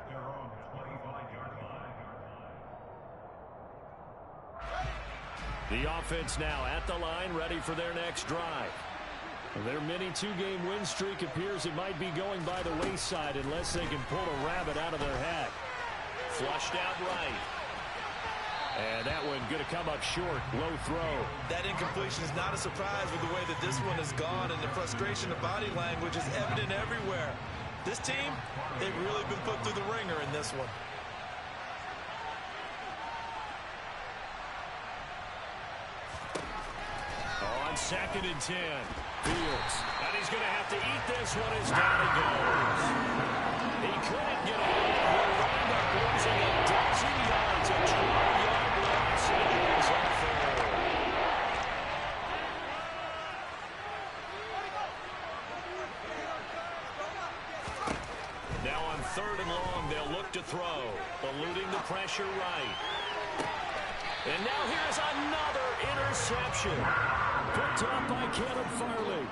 The offense now at the line, ready for their next drive. Their mini 2-game win streak appears it might be going by the wayside unless they can pull a rabbit out of their hat. Flushed out right. And that one going to come up short. Low throw. That incompletion is not a surprise with the way that this one has gone, and the frustration of body language is evident everywhere. This team, they've really been put through the ringer in this one. On 2nd and 10. Fields. And he's going to have to eat this one as down he goes. He couldn't get away. He'll wind up losing a dozen yards. A 12-yard loss. And he ends up third. Now on 3rd and long, they'll look to throw. Eluding the pressure right. And now here's another interception. Picked up by Caleb Farley.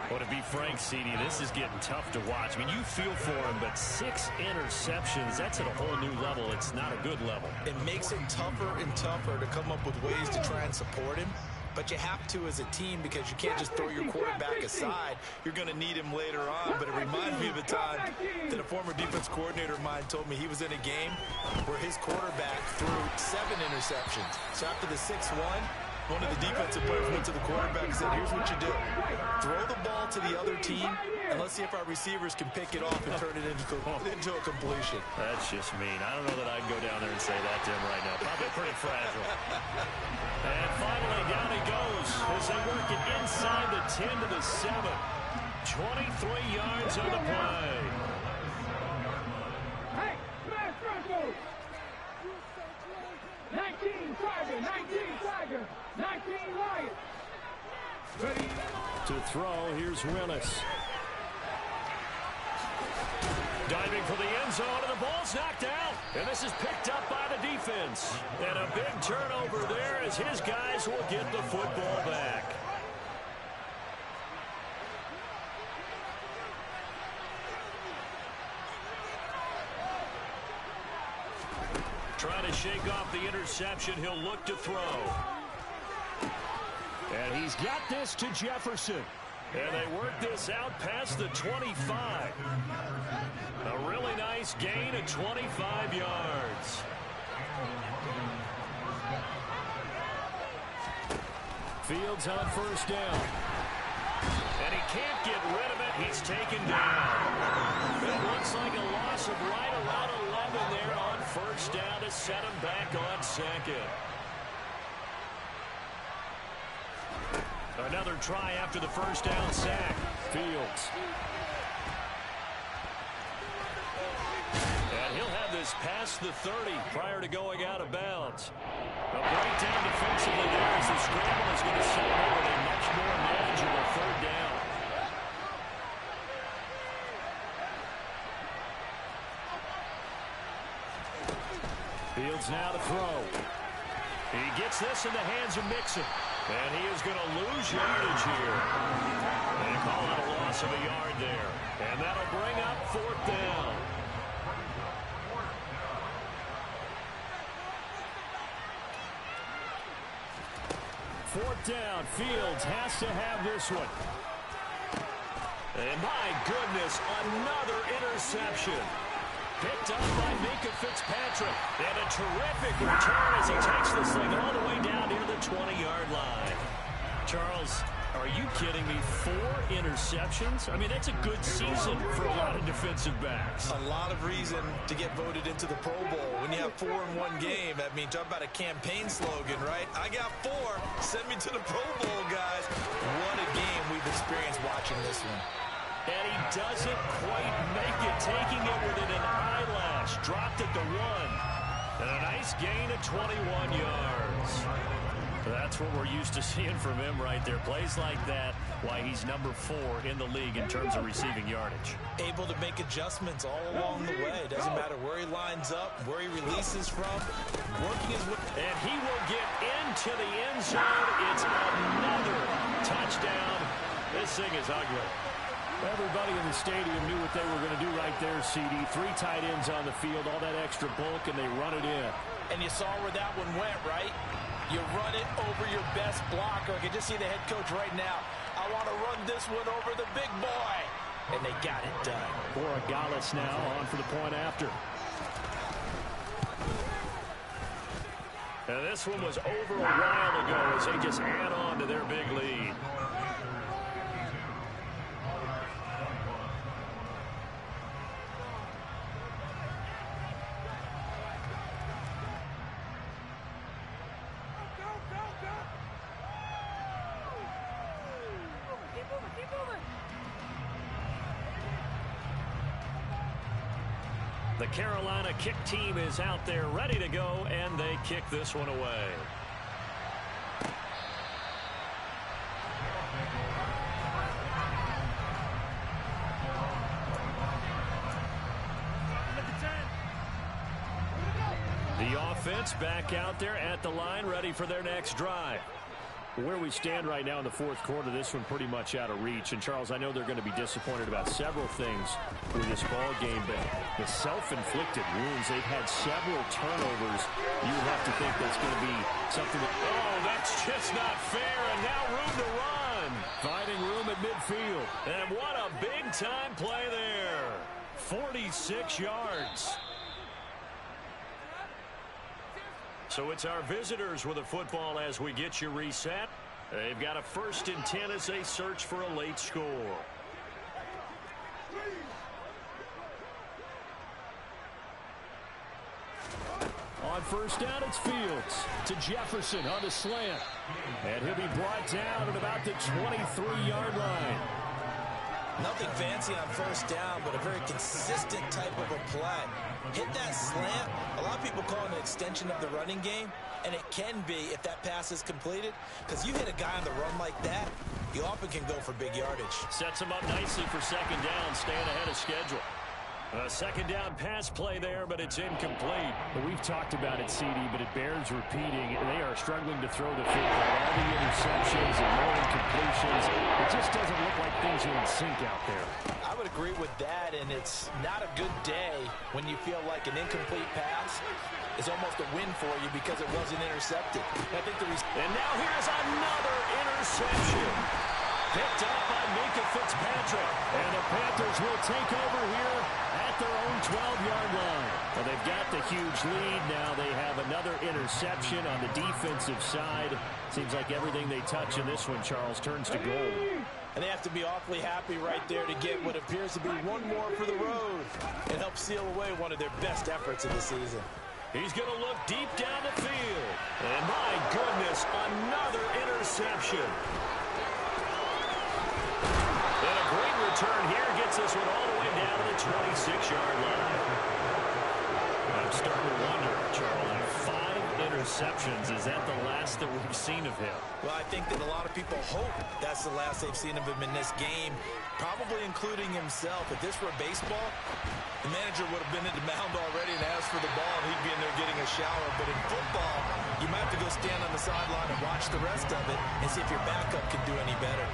Well, to be frank, CD, this is getting tough to watch. I mean, you feel for him, but 6 interceptions, that's at a whole new level. It's not a good level. It makes it tougher and tougher to come up with ways to try and support him. But you have to as a team because you can't just throw your quarterback aside. You're going to need him later on. But it reminds me of a time that a former defense coordinator of mine told me he was in a game where his quarterback threw 7 interceptions. So after the 6th one of the defensive players went to the quarterback and said, here's what you do. Throw the ball to the other team, and let's see if our receivers can pick it off and turn it into a completion. That's just mean. I don't know that I'd go down there and say that to him right now. Probably pretty fragile. And finally, down he goes as they work it inside the 10 to the 7. 23 yards on the play. Hey, smash Broncos! 19 Tiger, 19 Tiger, 19 Lions. Ready? To throw, here's Willis. Diving for the end zone, and the ball's knocked out. And this is picked up by the defense. And a big turnover there as his guys will get the football back. Trying to shake off the interception. He'll look to throw. And he's got this to Jefferson. And they work this out past the 25. A really nice gain of 25 yards. Fields on 1st down. And he can't get rid of it. He's taken down. It looks like a loss of right around 11 there on 1st down to set him back on 2nd. Another try after the 1st down sack. Fields. And he'll have this past the 30 prior to going out of bounds. A breakdown defensively there as the scramble is going to set him over a much more manageable 3rd down. Fields now to throw. He gets this in the hands of Mixon. And he is going to lose yardage here. And they call it a loss of a yard there. And that'll bring up 4th down. Fourth down. Fields has to have this one. And my goodness, another interception. Picked up by Minka Fitzpatrick. And a terrific return as he takes this thing all the way down near the 20-yard line. Charles, are you kidding me? 4 interceptions? I mean, that's a good season for a lot of defensive backs. A lot of reason to get voted into the Pro Bowl. When you have 4 in one game, that means talk about a campaign slogan, right? I got 4. Send me to the Pro Bowl, guys. What a game we've experienced watching this one. And he doesn't quite make it, taking it within an eyelash. Dropped it to 1. And a nice gain of 21 yards. That's what we're used to seeing from him right there. Plays like that, why he's number 4 in the league in terms of receiving yardage. Able to make adjustments all along the way. Doesn't matter where he lines up, where he releases from. Working his way. And he will get into the end zone. It's another touchdown. This thing is ugly. Everybody in the stadium knew what they were going to do right there, CD. 3 tight ends on the field, all that extra bulk, and they run it in. And you saw where that one went, right? You run it over your best blocker. I can just see the head coach right now. I want to run this one over the big boy. And they got it done. Borregales now on for the point after. And this one was over a while ago as they just add on to their big lead. The Carolina kick team is out there ready to go, and they kick this one away. The offense back out there at the line, ready for their next drive. Where we stand right now in the fourth quarter, this one pretty much out of reach. And, Charles, I know they're going to be disappointed about several things with this ball game, but the self-inflicted wounds, they've had several turnovers. You would have to think that's going to be something that... Oh, that's just not fair, and now room to run. Finding room at midfield. And what a big-time play there. 46 yards. So it's our visitors with a football as we get you reset. They've got a 1st and 10 as they search for a late score. On 1st down, it's Fields to Jefferson on the slant. And he'll be brought down at about the 23-yard line. Nothing fancy on 1st down, but a very consistent type of a play. Hit that slant. A lot of people call it an extension of the running game, and it can be if that pass is completed, because you hit a guy on the run like that, you often can go for big yardage. Sets him up nicely for 2nd down, staying ahead of schedule. A 2nd down pass play there, but it's incomplete. Well, we've talked about it, CD, but it bears repeating. They are struggling to throw the football. All the interceptions and more incompletions. It just doesn't look like things are in sync out there. I would agree with that, and it's not a good day when you feel like an incomplete pass is almost a win for you because it wasn't intercepted. I think and now here's another interception. Picked up by Minka Fitzpatrick. And the Panthers will take over here at their own 12-yard line. Well, they've got the huge lead. Now they have another interception on the defensive side. Seems like everything they touch in this one, Charles, turns to gold. And they have to be awfully happy right there to get what appears to be one more for the road and help seal away one of their best efforts of the season. He's going to look deep down the field. And my goodness, another interception. And a great return here gets this one all the way down to the 26-yard line. I'm starting to wonder, Charlie, 5 interceptions. Is that the last that we've seen of him? Well, I think that a lot of people hope that's the last they've seen of him in this game, probably including himself. If this were baseball, the manager would have been at the mound already and asked for the ball, and he'd be in there getting a shower. But in football, you might have to go stand on the sideline and watch the rest of it and see if your backup can do any better.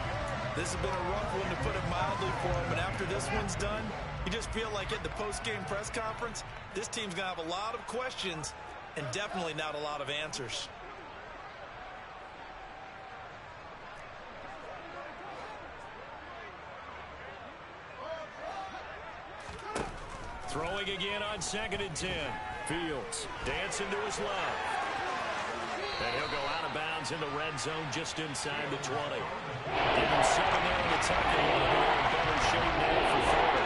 This has been a rough one, to put it mildly, for him, and after this one's done, you just feel like at the post-game press conference, this team's going to have a lot of questions and definitely not a lot of answers. Throwing again on 2nd and 10. Fields dancing to his left. And he'll go out of bounds in the red zone just inside the 20. Give him 7 there in the tuck and 1 there in better shape now for 4.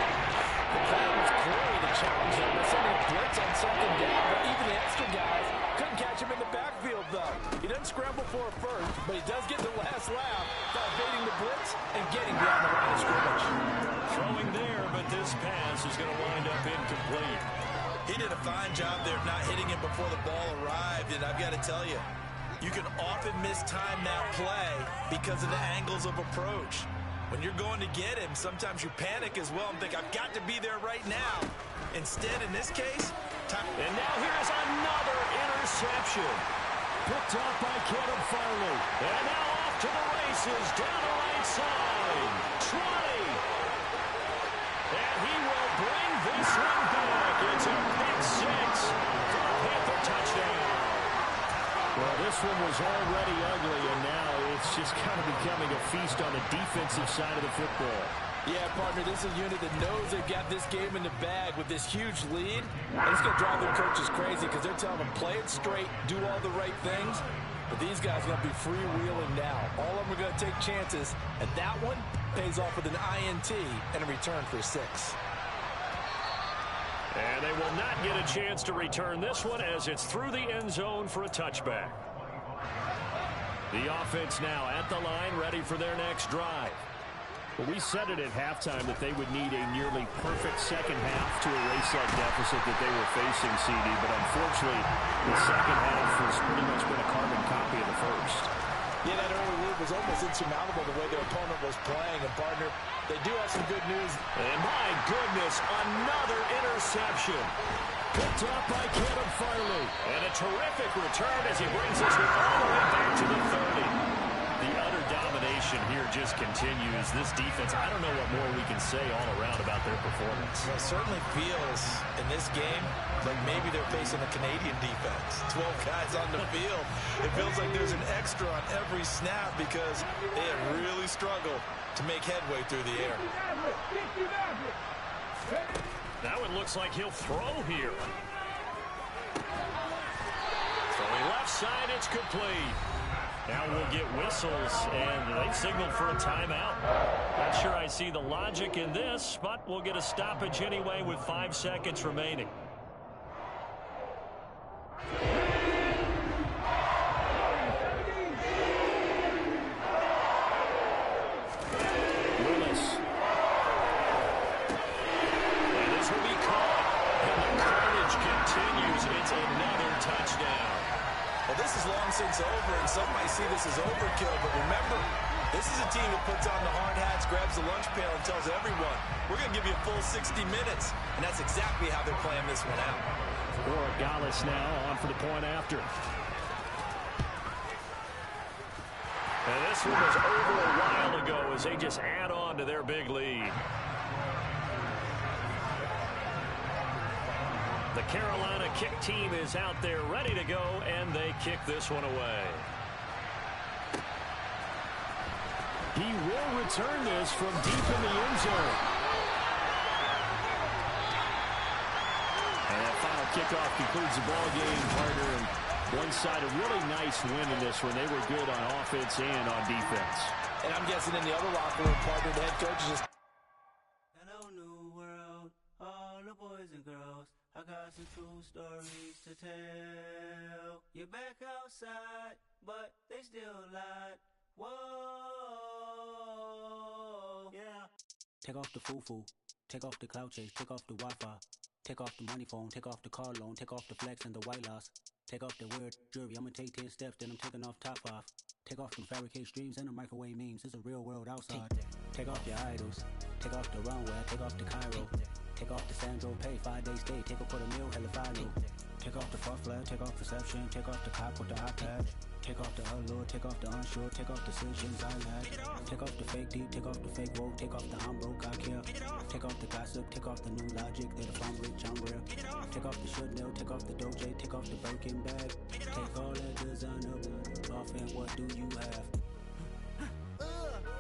The plan was clearly to challenge them with sending a blitz on 2nd down, but even the extra guys couldn't catch him in the backfield, though. He doesn't scramble for a first, but he does get the last laugh by evading the blitz and getting beyond the line of scrimmage. Throwing there, but this pass is going to wind up incomplete. He did a fine job there of not hitting him before the ball arrived, and I've got to tell you, you can often mistime that play because of the angles of approach. When you're going to get him, sometimes you panic as well and think, I've got to be there right now. Instead, in this case, and now here's another interception. Picked up by Kevin Farley. And now off to the races down the right side. 20. And he will bring this one back. It's a pick 6 for a Panther touchdown. Well, this one was already ugly, and now it's just kind of becoming a feast on the defensive side of the football. Yeah, partner, this is a unit that knows they've got this game in the bag with this huge lead. And it's going to drive their coaches crazy because they're telling them, play it straight, do all the right things. But these guys are going to be freewheeling now. All of them are going to take chances, and that one pays off with an INT and a return for 6. And they will not get a chance to return this one as it's through the end zone for a touchback. The offense now at the line, ready for their next drive. Well, we said it at halftime that they would need a nearly perfect second half to erase that deficit that they were facing, CD. But unfortunately, the second half has pretty much been a carbon copy of the first. Yeah, that early lead was almost insurmountable the way their opponent was playing. And, partner, they do have some good news. And my goodness, another interception. Picked up by Kevin Farley. And a terrific return as he brings this one all the way back to the 30. The utter domination here just continues. This defense, I don't know what more we can say all around about their performance. Well, it certainly feels in this game like maybe they're facing a Canadian defense. 12 guys on the field. It feels like there's an extra on every snap because they have really struggled to make headway through the air. Now it looks like he'll throw here. Throwing left side, it's complete. Now we'll get whistles, and they've signaled for a timeout. Not sure I see the logic in this, but we'll get a stoppage anyway with 5 seconds remaining. Willis. And this will be caught. And the carnage continues. It's another touchdown. Well, this is long since over, and some might see this as overkill, but remember, this is a team that puts on the hard hats, grabs the lunch pail, and tells everyone, we're going to give you a full 60 minutes, and that's exactly how they're playing this one out. Gallus now on for the point after. And this one was over a while ago as they just add on to their big lead. The Carolina kick team is out there ready to go, and they kick this one away. He will return this from deep in the end zone. And that final kickoff concludes the ball game, partner. And one side, a really nice win in this one. They were good on offense and on defense. And I'm guessing in the other locker room, partner, the head coach is just... Hello, new world, all the boys and girls. I got some true stories to tell. You're back outside, but they still lied. Whoa, yeah. Take off the foo-foo, take off the cloud chase, take off the Wi-Fi, take off the money phone, take off the car loan, take off the flex and the white loss. Take off the weird jewelry, I'ma take 10 steps, then I'm taking off top 5. Take off them fabricated streams and the microwave memes, it's a real world outside. Take off your idols, take off the runway, take off the Cairo. Take off the Sandro pay, 5 days stay, take a quarter meal, hella final. Take off the far flag, take off perception, take off the cop with the iPad. Take off the allure, take off the unsure, take off decisions I lack. Take off the fake deep, take off the fake woke, take off the I'm broke, I care. Take off the gossip, take off the new logic, that if I'm rich, I'm rare. Take off the should know, take off the Doge, take off the Birkin bag. Take all that designer off and what do you have?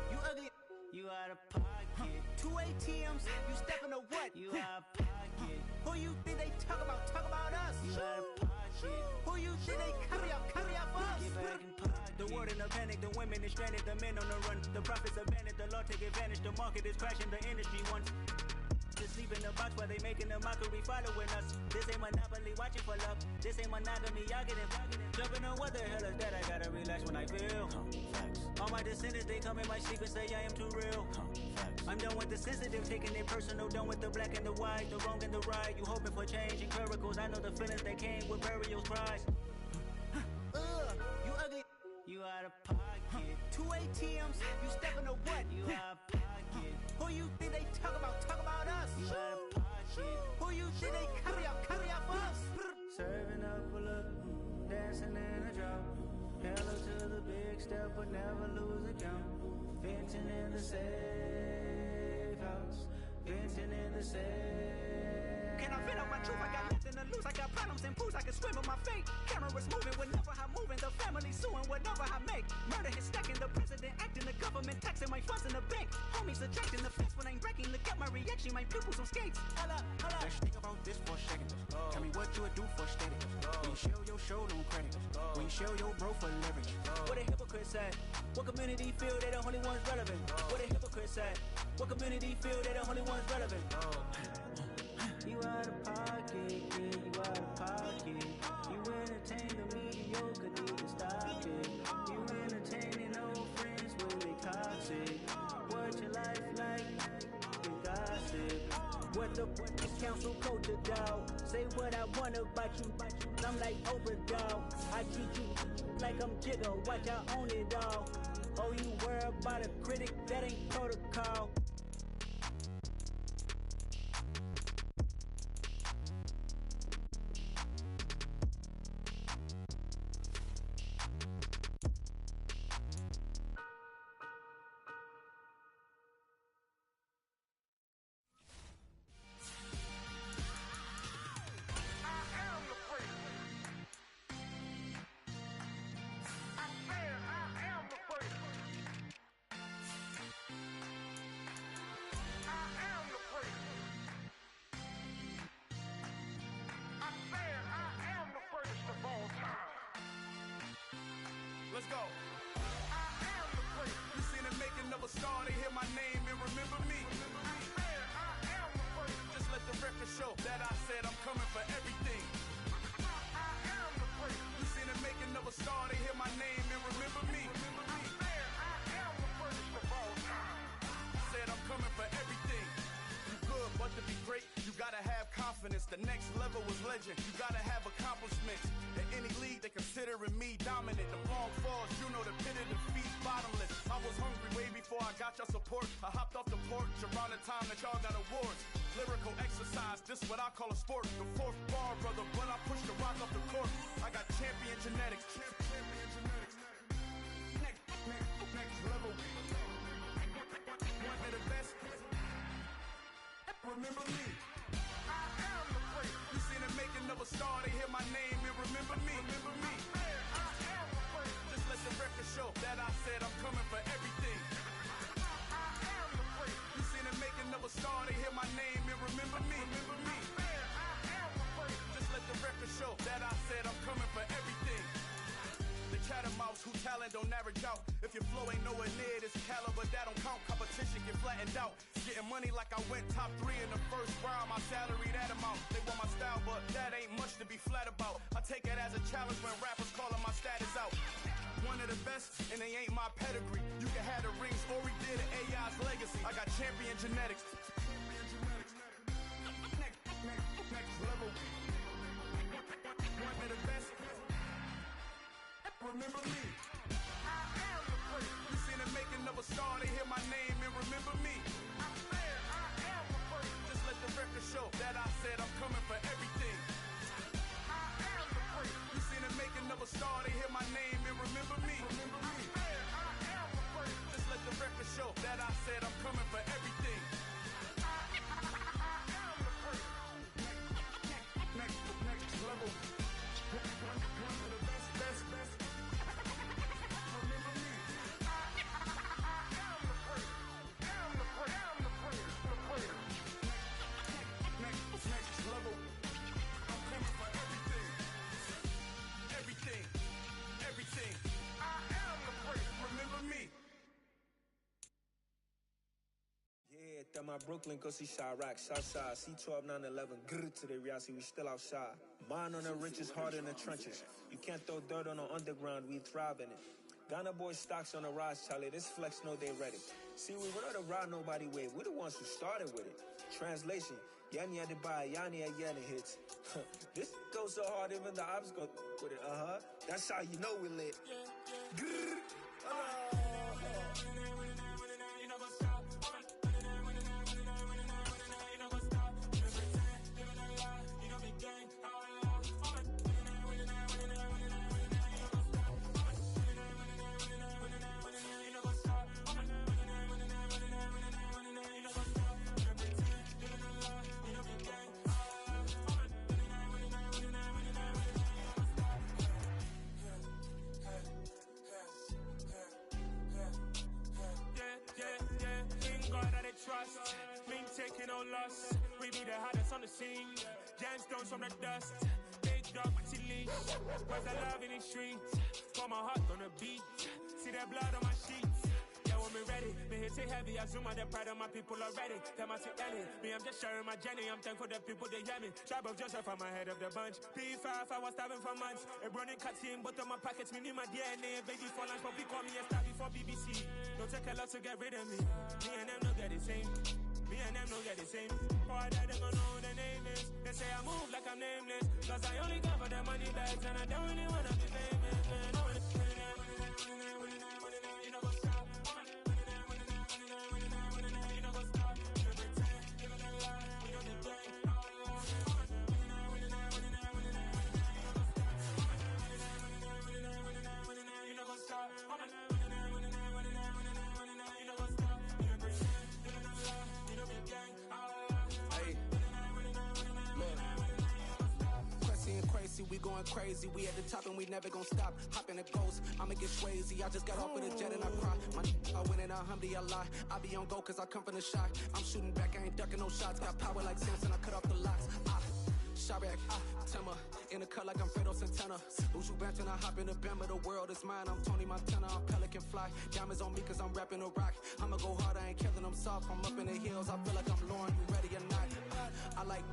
You ugly, you out of pocket. 2 ATMs, you stepping to what? You out of pocket. Who you think they talk about us? You out of pocket. Who you think they carry out for us? Get back in pocket. The world in a panic, the women is stranded, the men on the run. The profits abandoned, the law take advantage, the market is crashing, the industry wants to sleep in the box while they making a mockery following us. This ain't monopoly, watching for love. This ain't monogamy, y'all getting jumping on what the hell is that? I gotta relax when I feel. All my descendants, they come in my sleep and say I am too real. I'm done with the sensitive, taking it personal, done with the black and the white, the wrong and the right. You hoping for change and miracles, I know the feelings that came with burial cries. You ugly, you out of pocket. 2 ATMs, you stepping to what? You out of pocket. Who you think they talk about us? You out of pocket. Who you think they carry out for us? Serving up a look, dancing in a drop. Hella to the big step, but never lose a count. Venting in the safe house, venting in the safe. Can I vent out my truth? I got nothing to lose. I got problems and pools. I can swim with my fate. Cameras moving whenever I'm moving. The family suing whatever I make. Murder is stacking. The president acting. The government taxing my funds in the bank. Homies attracting the fence when I'm breaking. Look at my reaction. My pupils on skates. Holla, holla. Let's think about this for a second. Tell me what you would do for steady. When you show your show, no credit. When you show your bro for leverage. What a hypocrite said. What community feel they the only ones relevant? What a hypocrite said. What community feel they the only ones relevant? You out of pocket, yeah, you out of pocket. You entertain the mediocre, need to stop it. You entertaining old friends when they toxic. What your life like? You gossip. What the council culture, dog? Say what I want about you. I'm like Oprah, dog. I treat you like I'm Jigga. Watch I own it, dog. Oh, you worry about a critic? That ain't protocol. go. I am the great. You seen the making of a star, they hear my name and remember me. I am the great. Just let the record show that I said I'm coming for everything. I am the great. You seen the making of a star, they hear my name and remember me. I am the greatest of all time. Said I'm coming for everything. You good, but to be great, you gotta have confidence. The next level was legend. You gotta have accomplishments. In any league, they considering me dominant. The long falls, you know the pit of defeat, bottomless. I was hungry way before I got your support. I hopped off the porch around the time that y'all got awards. Lyrical exercise, this what I call a sport. The fourth bar, brother, when I push the rock off the court. I got champion genetics. Champion genetics. Next level. One of the best. Remember me. I am the great. You seen the making of a star, they hear my name and remember me. Remember me. I am the great. Just let the record show that I said I'm coming for everything. I am the great. You seen the making of a star, they hear my name and remember me. Remember me. I am the great. Just let the record show that I said I'm coming for everything. The catamounts who talent don't average out. If your flow ain't nowhere near this caliber, that don't count. Competition get flattened out. Getting money like I went top 3 in the first round. My salary that amount. They want my style, but that ain't much to be flat about. I take it as a challenge when rappers calling my status out. One of the best, and they ain't my pedigree. You can have the rings, or we did an AI's legacy. I got champion genetics. Next level. One of the best. Remember me. I am the great. You seen the making of a star, they hear my name and remember me. I am the great. Just let the record show that I said I'm coming for everything. I am the great. You seen the making of a star, they hear my name and remember me. Remember me. I am the great. Just let the record show that I said I'm coming for everything. I am the great. Next level. One of the best. Remember me. I am the great. I'm the great. Next level. I'm coming for everything. I am the great. Remember me. Yeah, that my Brooklyn, go see Chirac, Southside, C12, 911, grrr to the reality, we still outside. Mine on the riches, hard in the trenches. You can't throw dirt on the underground, we thrive in it. Ghana boys stocks on the rise, Charlie, this flex know they ready. See, we were not to ride nobody way, we're the ones who started with it. Translation, Yani had to buy, Yani had hits. This goes so hard, even the ops go with it, That's how you know we lit. Grrr, trust, me taking no loss. We be the hottest on the scene. Gemstones from the dust. Big dog to leash. Where's the love in the streets? Pour my heart on the beat. See that blood on my sheets. Yeah, when me ready, me hit it heavy. I zoom on the pride of my people already. Tell my sick Ellie, me I'm just sharing my journey. I'm thankful the people they hear me. Tribe of Joseph, I'm ahead of the bunch. P5, I was starving for months. A running cutscene, but on my pockets, me need my DNA. Baby for lunch, but we call me a star before BBC. Don't take a lot to get rid of me. Me and them don't get the same. Me and them don't get the same. All that they gon' know who the name is. They say I move like I'm nameless. Cause I only come for the money bags and I don't really wanna be famous, man. You know what's up? You know what's up? You pretend, give it a lie. You know the game. You know what's up? Crazy, we going crazy. We at the top and we never gonna stop. Hop in the ghost, I'ma get crazy. I just got off with a jet and I cry. I win in a Humvee, I lie. I be on go cause I come from the shot. I'm shooting back, I ain't ducking no shots. Got power like Samson, I cut off the locks. Chirac, Timber, in the cut like I'm Fredo Santana. Lose you bench and I hop in the Bama, the world is mine. I'm Tony Montana, I'm Pelican Fly. Diamonds on me cause I'm rapping a rock. I'ma go hard, I ain't killing them soft. I'm up in the hills, I feel like I'm Lauren, you ready or not? I like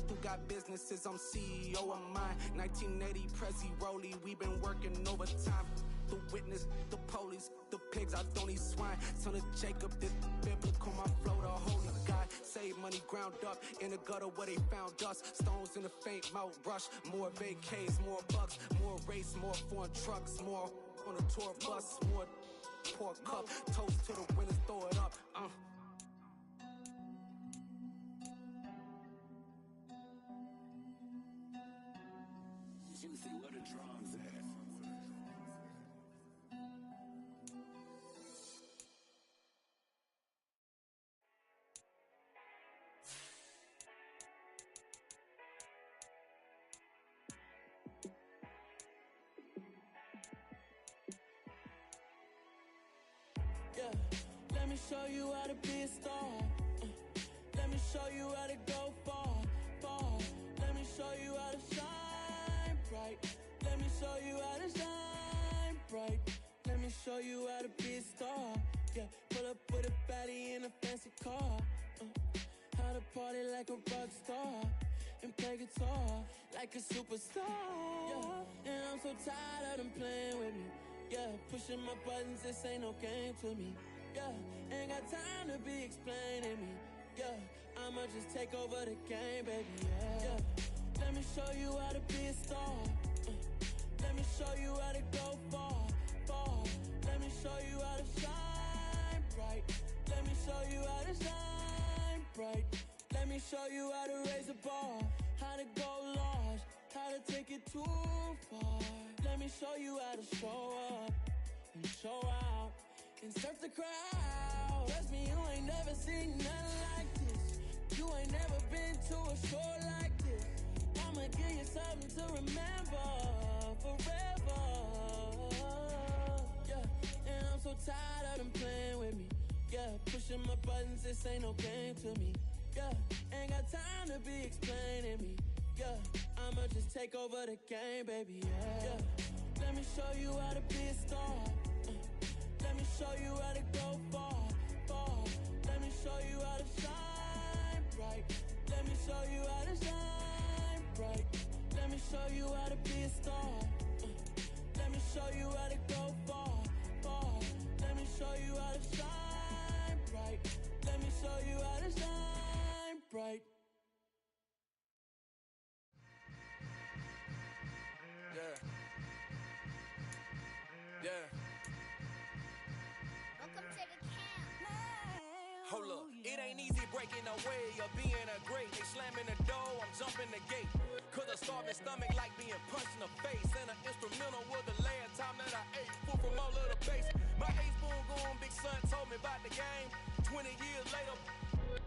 who got businesses, I'm CEO of mine. 1980 Prezi Rolly, we been working overtime. The witness, the police, the pigs, I don't eat swine. Son of Jacob, this biblical, my flow, the holy God. Save money ground up in the gutter where they found dust. Stones in the faint mouth rush. More vacays, more bucks, more race, more foreign trucks, more on a tour bus, more pour cup. Toast to the winners, throw it up. Juicy, what a drums at. Yeah, let me show you how to be a star. Let me show you how to go far, far. Let me show you how to shine bright. Let me show you how to shine bright. Let me show you how to be a star. Yeah, pull up with a baddie in a fancy car. How to party like a rock star and play guitar like a superstar. Yeah, and I'm so tired of them playing with me. Yeah, pushing my buttons, this ain't no game to me. Yeah, ain't got time to be explaining me. Yeah, I'ma just take over the game, baby. Yeah, let me show you how to be a star. Let me show you how to go far, far. Let me show you how to shine bright. Let me show you how to shine bright. Let me show you how to raise a bar, how to go large, how to take it too far. Let me show you how to show up and show out and surf the crowd. Trust me, you ain't never seen nothing like this. You ain't never been to a show like this. I'ma give you something to remember forever. Yeah, and I'm so tired of them playing with me. Yeah, pushing my buttons, this ain't no game to me. Yeah, ain't got time to be explaining me. Yeah, I'ma just take over the game, baby. Yeah, let me show you how to be a star. Let me show you how to go far, far. Let me show you how to shine bright. Let me show you how to shine bright. Let me show you how to be a star. Let me show you how to go far, far. Let me show you how to shine bright. Let me show you how to shine bright. Yeah. Welcome to the camp. Hold up, it ain't easy breaking away or being a great. They slamming the door, I'm jumping the gate. Cause a starving stomach like being punched in the face. And an instrumental was the last time that I ate. Food from all of the base. My ace spoon going, big son told me about the game. 20 years later,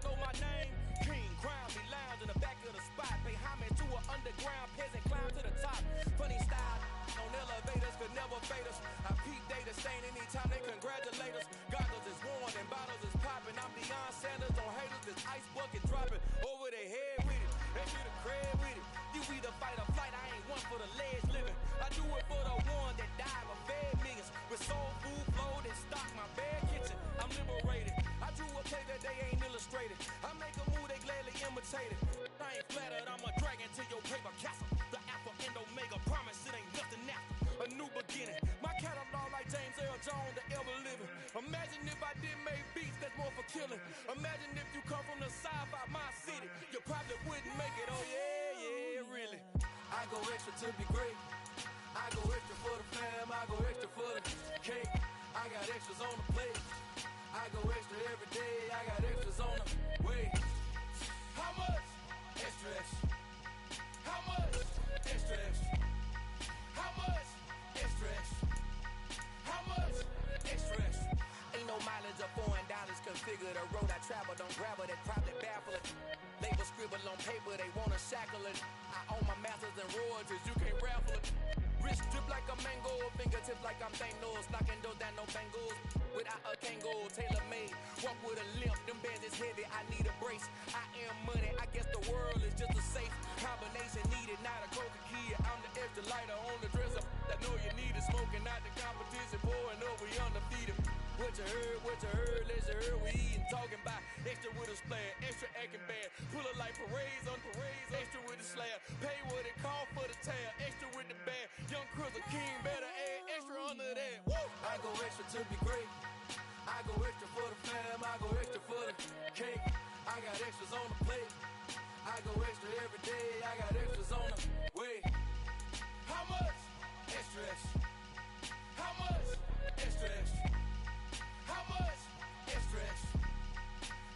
know my name. King, crown me, lounge in the back of the spot. Pay homage to an underground peasant, climb to the top. Funny style, on elevators could never fade us. I peep data stain anytime they congratulate us. Goggles is worn and bottles is popping. I'm Deion Sanders on haters, this ice bucket dropping over their head with it. They get a crib with it. You either fight or flight, I ain't one for the ledge living. I do it for the one that died or fed millions. With soul food flowed and stock my bad kitchen. I'm liberated. I drew a play that they ain't illustrated. I make a move they gladly imitated. I ain't flattered, I'm a dragon to your paper castle. The Alpha and Omega promise it ain't nothing after. A new beginning. My catalog like James Earl Jones, the ever living. Imagine if I did make beats that's more for killing. Imagine if you come from the side by my city. You probably wouldn't make it, oh yeah, really. I go extra to be great. I go extra for the fam, I go extra for the cake. I got extras on the plate. I go extra every day, I got extras on the way. How much? Extra, extra. How much? Extra, extra. How much? Extra, extra. How much? Extra, extra. Ain't no mileage or $4 configure the road I travel. Don't gravel that probably baffle it. Label scribble on paper, they wanna shackle it. I own my masters and royalties, you can't raffle it. Wrist drip like a mango, fingertips like I'm Thanos. Knocking those down, no bangles. Without a Kango, tailor-made. Walk with a limp, them bands is heavy, I need a brace. I am money, I guess the world is just a safe combination. you heard, let you heard. We eatin', talking about extra with a splash, extra acting bad. Pull it like parades on parades, extra with the slab. Pay what it call for the tab, extra with the bag. Young Cruz a king, better add extra under that. Woo! I go extra to be great. I go extra for the fam, I go extra for the cake. I got extras on the plate. I go extra every day, I got extras on the way. How much? Extra, extra. How much? Extra, extra. How much? Extra, extra.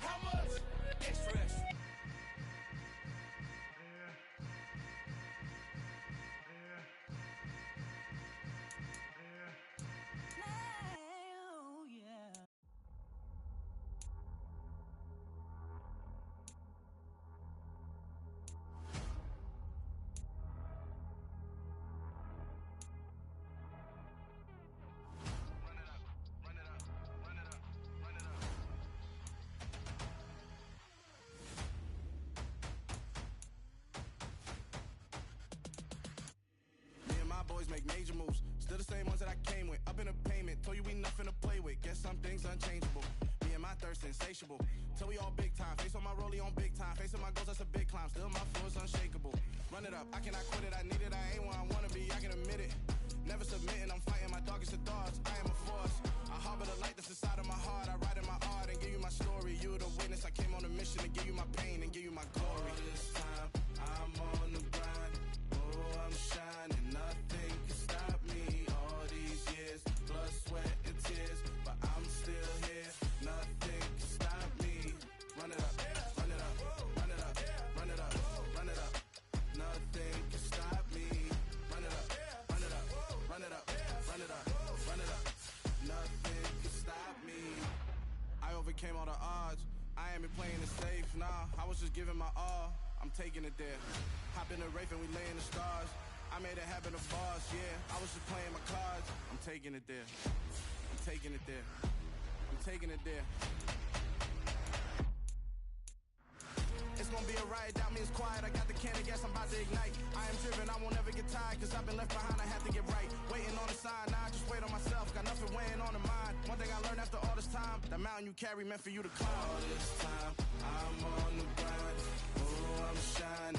How much? Extra, extra. Boys make major moves, still the same ones that I came with. Up in a payment, told you we nothing to play with. Guess some things unchangeable. Me and my thirst insatiable. Till we all big time. Face on my rollie on big time. Facing my goals, that's a big climb. Still my flow is unshakable. Run it up, I cannot quit it. I need it, I ain't where I wanna be. I can admit it. Never submitting, I'm fighting my darkest of thoughts. I am a force. I harbor the light that's inside of my heart. I write in my art and give you my story. You the witness. I came on a mission to give you my pain and give you my glory. All this time, I'm on the grind. Oh, I'm shining. Nothing can stop me. All these years, blood, sweat, and tears, but I'm still here. Nothing can stop me. Run it up, run it up, run it up, run it up, run it up. Nothing can stop me. Run it up, run it up, run it up, run it up, run it up. Nothing can stop me. I overcame all the odds. I ain't been playing it safe, nah. I was just giving my all. I'm taking it there. Hop in the Wraith and we lay in the stars. I made it happen to boss, yeah. I was just playing my cards. I'm taking it there. I'm taking it there. I'm taking it there. It's gonna be a riot, doubt me it's quiet. I got the can of gas, I'm about to ignite. I am driven, I won't ever get tired, cause I've been left behind, I have to get right. Waiting on the sign, now I just wait on myself. Got nothing weighing on the mind. One thing I learned after all this time, the mountain you carry meant for you to climb. All this time, I'm on the grind. Oh, I'm shining.